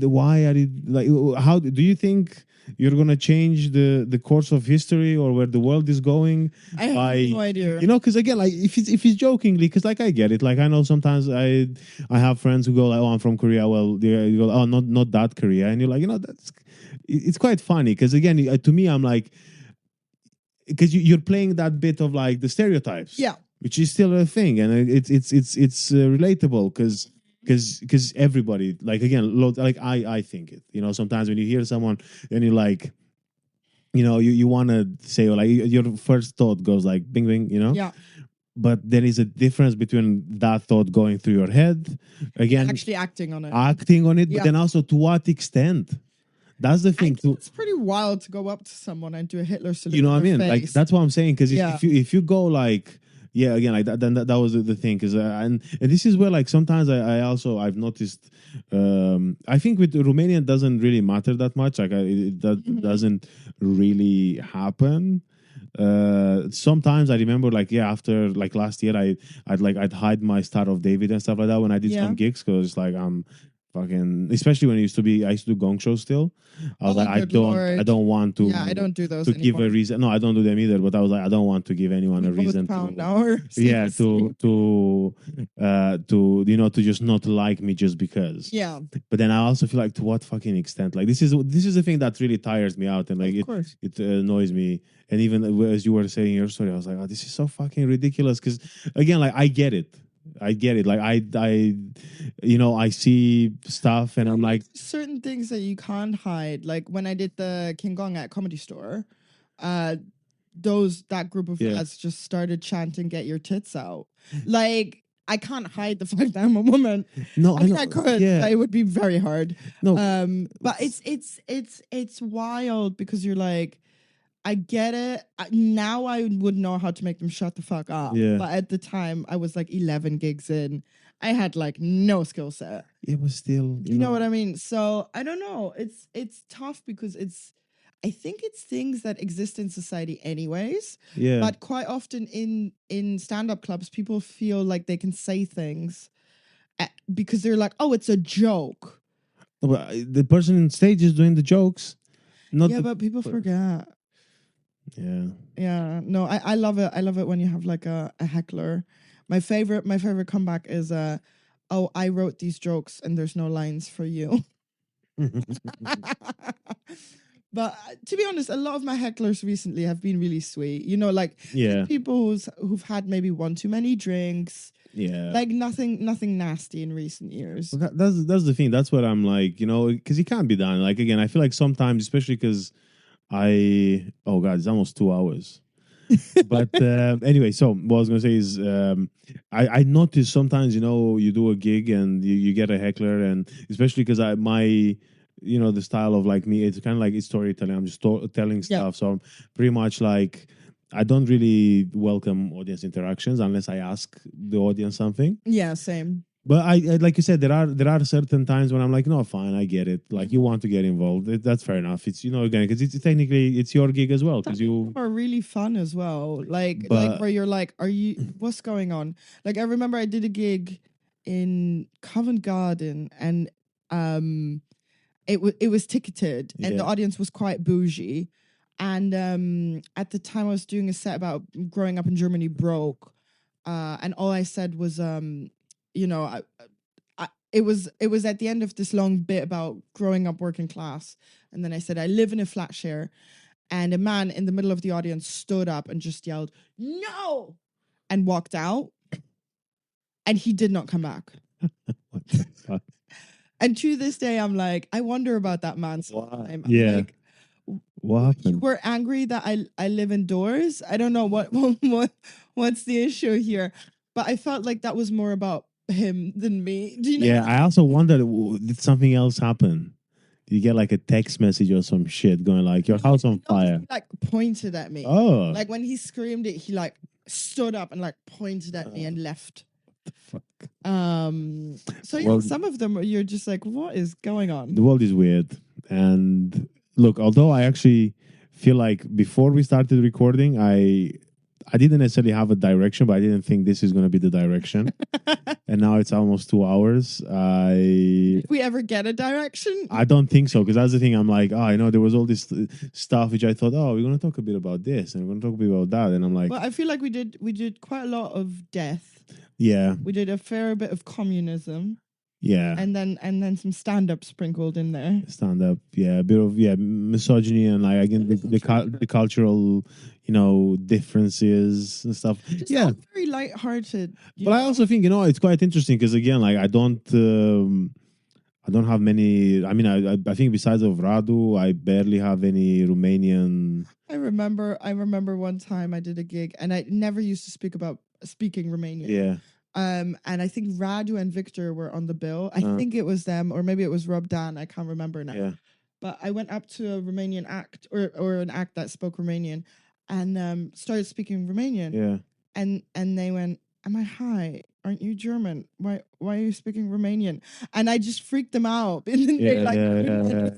why are you like? How do you think you're gonna change the course of history or where the world is going? I have no idea. You know, because again, like if it's jokingly, because like I get it. Like I know sometimes I have friends who go like, oh, I'm from Korea. Well, you go, oh, not that Korea, and you're like, you know, it's quite funny because again, to me, I'm like, because you're playing that bit of like the stereotypes, which is still a thing, and it's relatable because everybody, like again, like I think it, you know, sometimes when you hear someone and you're like, you know, you want to say, like, your first thought goes like bing bing, you know, but there is a difference between that thought going through your head, again, actually acting on it, but then also to what extent. That's the thing too. It's pretty wild to go up to someone and do a Hitler salute. You know what I mean? Face. Like that's what I'm saying. Because if you go like, again, like that, then that was the thing. Because and this is where like sometimes I've noticed. I think with Romanian doesn't really matter that much. Like doesn't really happen. Sometimes I remember like after like last year I'd hide my Star of David and stuff like that when I did some gigs, because it's like I'm fucking, especially when I used to do gong shows still. I was like, I don't want to. Yeah, I don't do those to anymore. give a reason. No, I don't do them either. But I was like, I don't want to give anyone a reason to just not like me just because. Yeah. But then I also feel like, to what fucking extent? Like this is the thing that really tires me out, and like it annoys me. And even as you were saying your story, I was like, oh, this is so fucking ridiculous. Because again, like I get it. Like I see stuff and I'm like, certain things that you can't hide. Like when I did the King Gong at Comedy Store, that group of lads just started chanting, "Get your tits out." Like I can't hide the fact that I'm a woman. No, I mean, I could. But it would be very hard. No, but it's wild because you're like, I get it. Now I would know how to make them shut the fuck up. Yeah. But at the time, I was like 11 gigs in. I had like no skill set. It was still, you know what I mean? So I don't know. It's tough because I think it's things that exist in society anyways. Yeah. But quite often in stand-up clubs, people feel like they can say things because they're like, oh, it's a joke. But the person on stage is doing the jokes. not Yeah, the, but people forget. yeah. Yeah, no, I love it. I love it when you have like a heckler. My favorite comeback is oh, I wrote these jokes and there's no lines for you. But to be honest, a lot of my hecklers recently have been really sweet. You know, like Yeah. just people who've had maybe one too many drinks. Yeah. Like nothing nasty in recent years. Well, that's the thing. That's what I'm like, because it can't be done. Like again, I feel like sometimes, especially because oh god, it's almost 2 hours. But anyway, so what I was gonna say is, I notice sometimes, you do a gig and you get a heckler, and especially because the style of like me, it's kind of like it's storytelling. I'm just telling Yeah. stuff, so I'm pretty much like I don't really welcome audience interactions unless I ask the audience something. Yeah, same. But I like you said, there are certain times when I'm like, no, fine, I get it. Like you want to get involved, that's fair enough. It's again because it's technically it's your gig as well because you are really fun as well. Like But- where you're like, are you? What's going on? Like I remember I did a gig in Covent Garden and it was ticketed and the Yeah. audience was quite bougie. And at the time I was doing a set about growing up in Germany broke. And all I said was it was at the end of this long bit about growing up working class. And then I said, I live in a flat share. And a man in the middle of the audience stood up and just yelled, "No!" and walked out. And he did not come back. What the fuck? And to this day, I'm like, I wonder about that man sometime. I'm Yeah. like, What you happened? were angry that I live indoors. I don't know what's the issue here. But I felt like that was more about him than me. Do you know? Yeah, I also wondered, did something else happen? Did you get like a text message or some shit going like your house on fire? He like pointed at me. Oh, Like when he screamed it, he like stood up and like pointed at me and left. fuck. So yeah, Well- some of them you're just like, what is going on? The world is weird. And look, although I actually feel like before we started recording, I didn't necessarily have a direction, but I didn't think this is going to be the direction. And now it's almost 2 hours. If we ever get a direction, I don't think so, because that's the thing. I'm like, there was all this stuff which I thought, we're going to talk a bit about this and we're going to talk a bit about that. And I'm like, well, I feel like we did quite a lot of death. yeah, We did a fair bit of communism, yeah. and then some stand up sprinkled in there. Stand up, yeah, a bit of misogyny and like again the cultural, differences and stuff. Just Yeah, all very lighthearted. but I also think it's quite interesting because again, like I don't have many. I mean, I think besides of Radu, I barely have any Romanian. I remember one time I did a gig and I never used to speaking Romanian. Yeah, And I think Radu and Victor were on the bill. I think it was them, or maybe it was Rob Dan. I can't remember now. yeah. But I went up to a Romanian act or an act that spoke Romanian and started speaking Romanian. Yeah. And they went, "Am I high? Aren't you German? Why are you speaking Romanian?" And I just freaked them out. And then they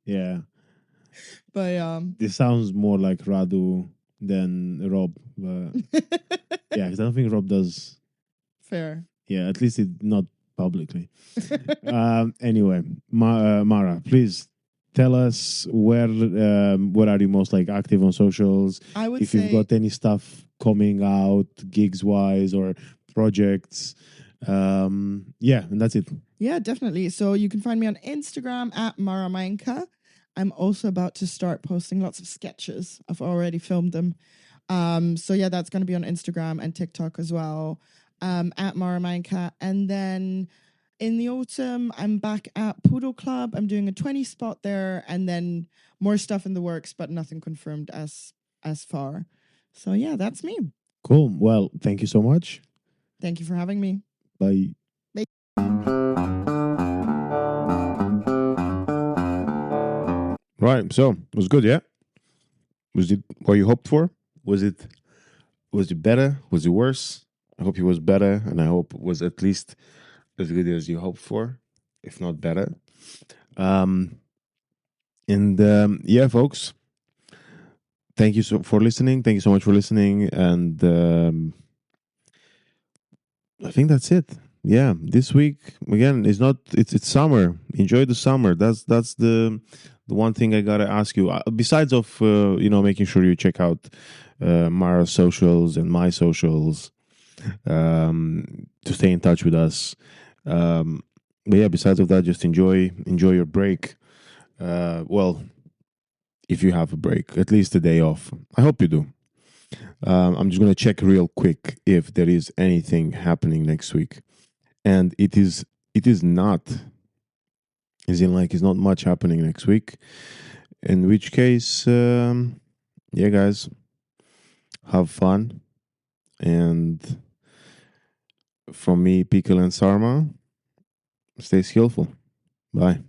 Yeah. But This sounds more like Radu than Rob. But yeah, because I don't think Rob does. fair. Yeah, at least not publicly. Anyway, Mara, please tell us where are you most like active on socials? I would If say you've got any stuff coming out, gigs wise or projects. Yeah, and that's it. Yeah, definitely. So you can find me on Instagram at Mara Mainka. I'm also about to start posting lots of sketches. I've already filmed them. So yeah, that's going to be on Instagram and TikTok as well. At Mara Mainka. And then in the autumn, I'm back at Poodle Club. I'm doing a 20 spot there and then more stuff in the works, but nothing confirmed as far. So yeah, that's me. Cool. Well, thank you so much. Thank you for having me. Bye. Right. So it was good, yeah? Was it what you hoped for? Was it better? Was it worse? I hope it was better, and I hope it was at least as good as you hoped for, if not better. Yeah, folks. Thank you for listening. Thank you so much for listening, and I think that's it. Yeah, this week again it's not. It's summer. Enjoy the summer. That's the one thing I gotta ask you, besides of making sure you check out Mara's socials and my socials, to stay in touch with us. But yeah, besides of that, just enjoy your break. Well, if you have a break, at least a day off. I hope you do. I'm just gonna check real quick if there is anything happening next week, and it is not. As in, like, it's not much happening next week. In which case, yeah, guys, have fun. And from me, Pickle and Sarma, stay skillful. Bye.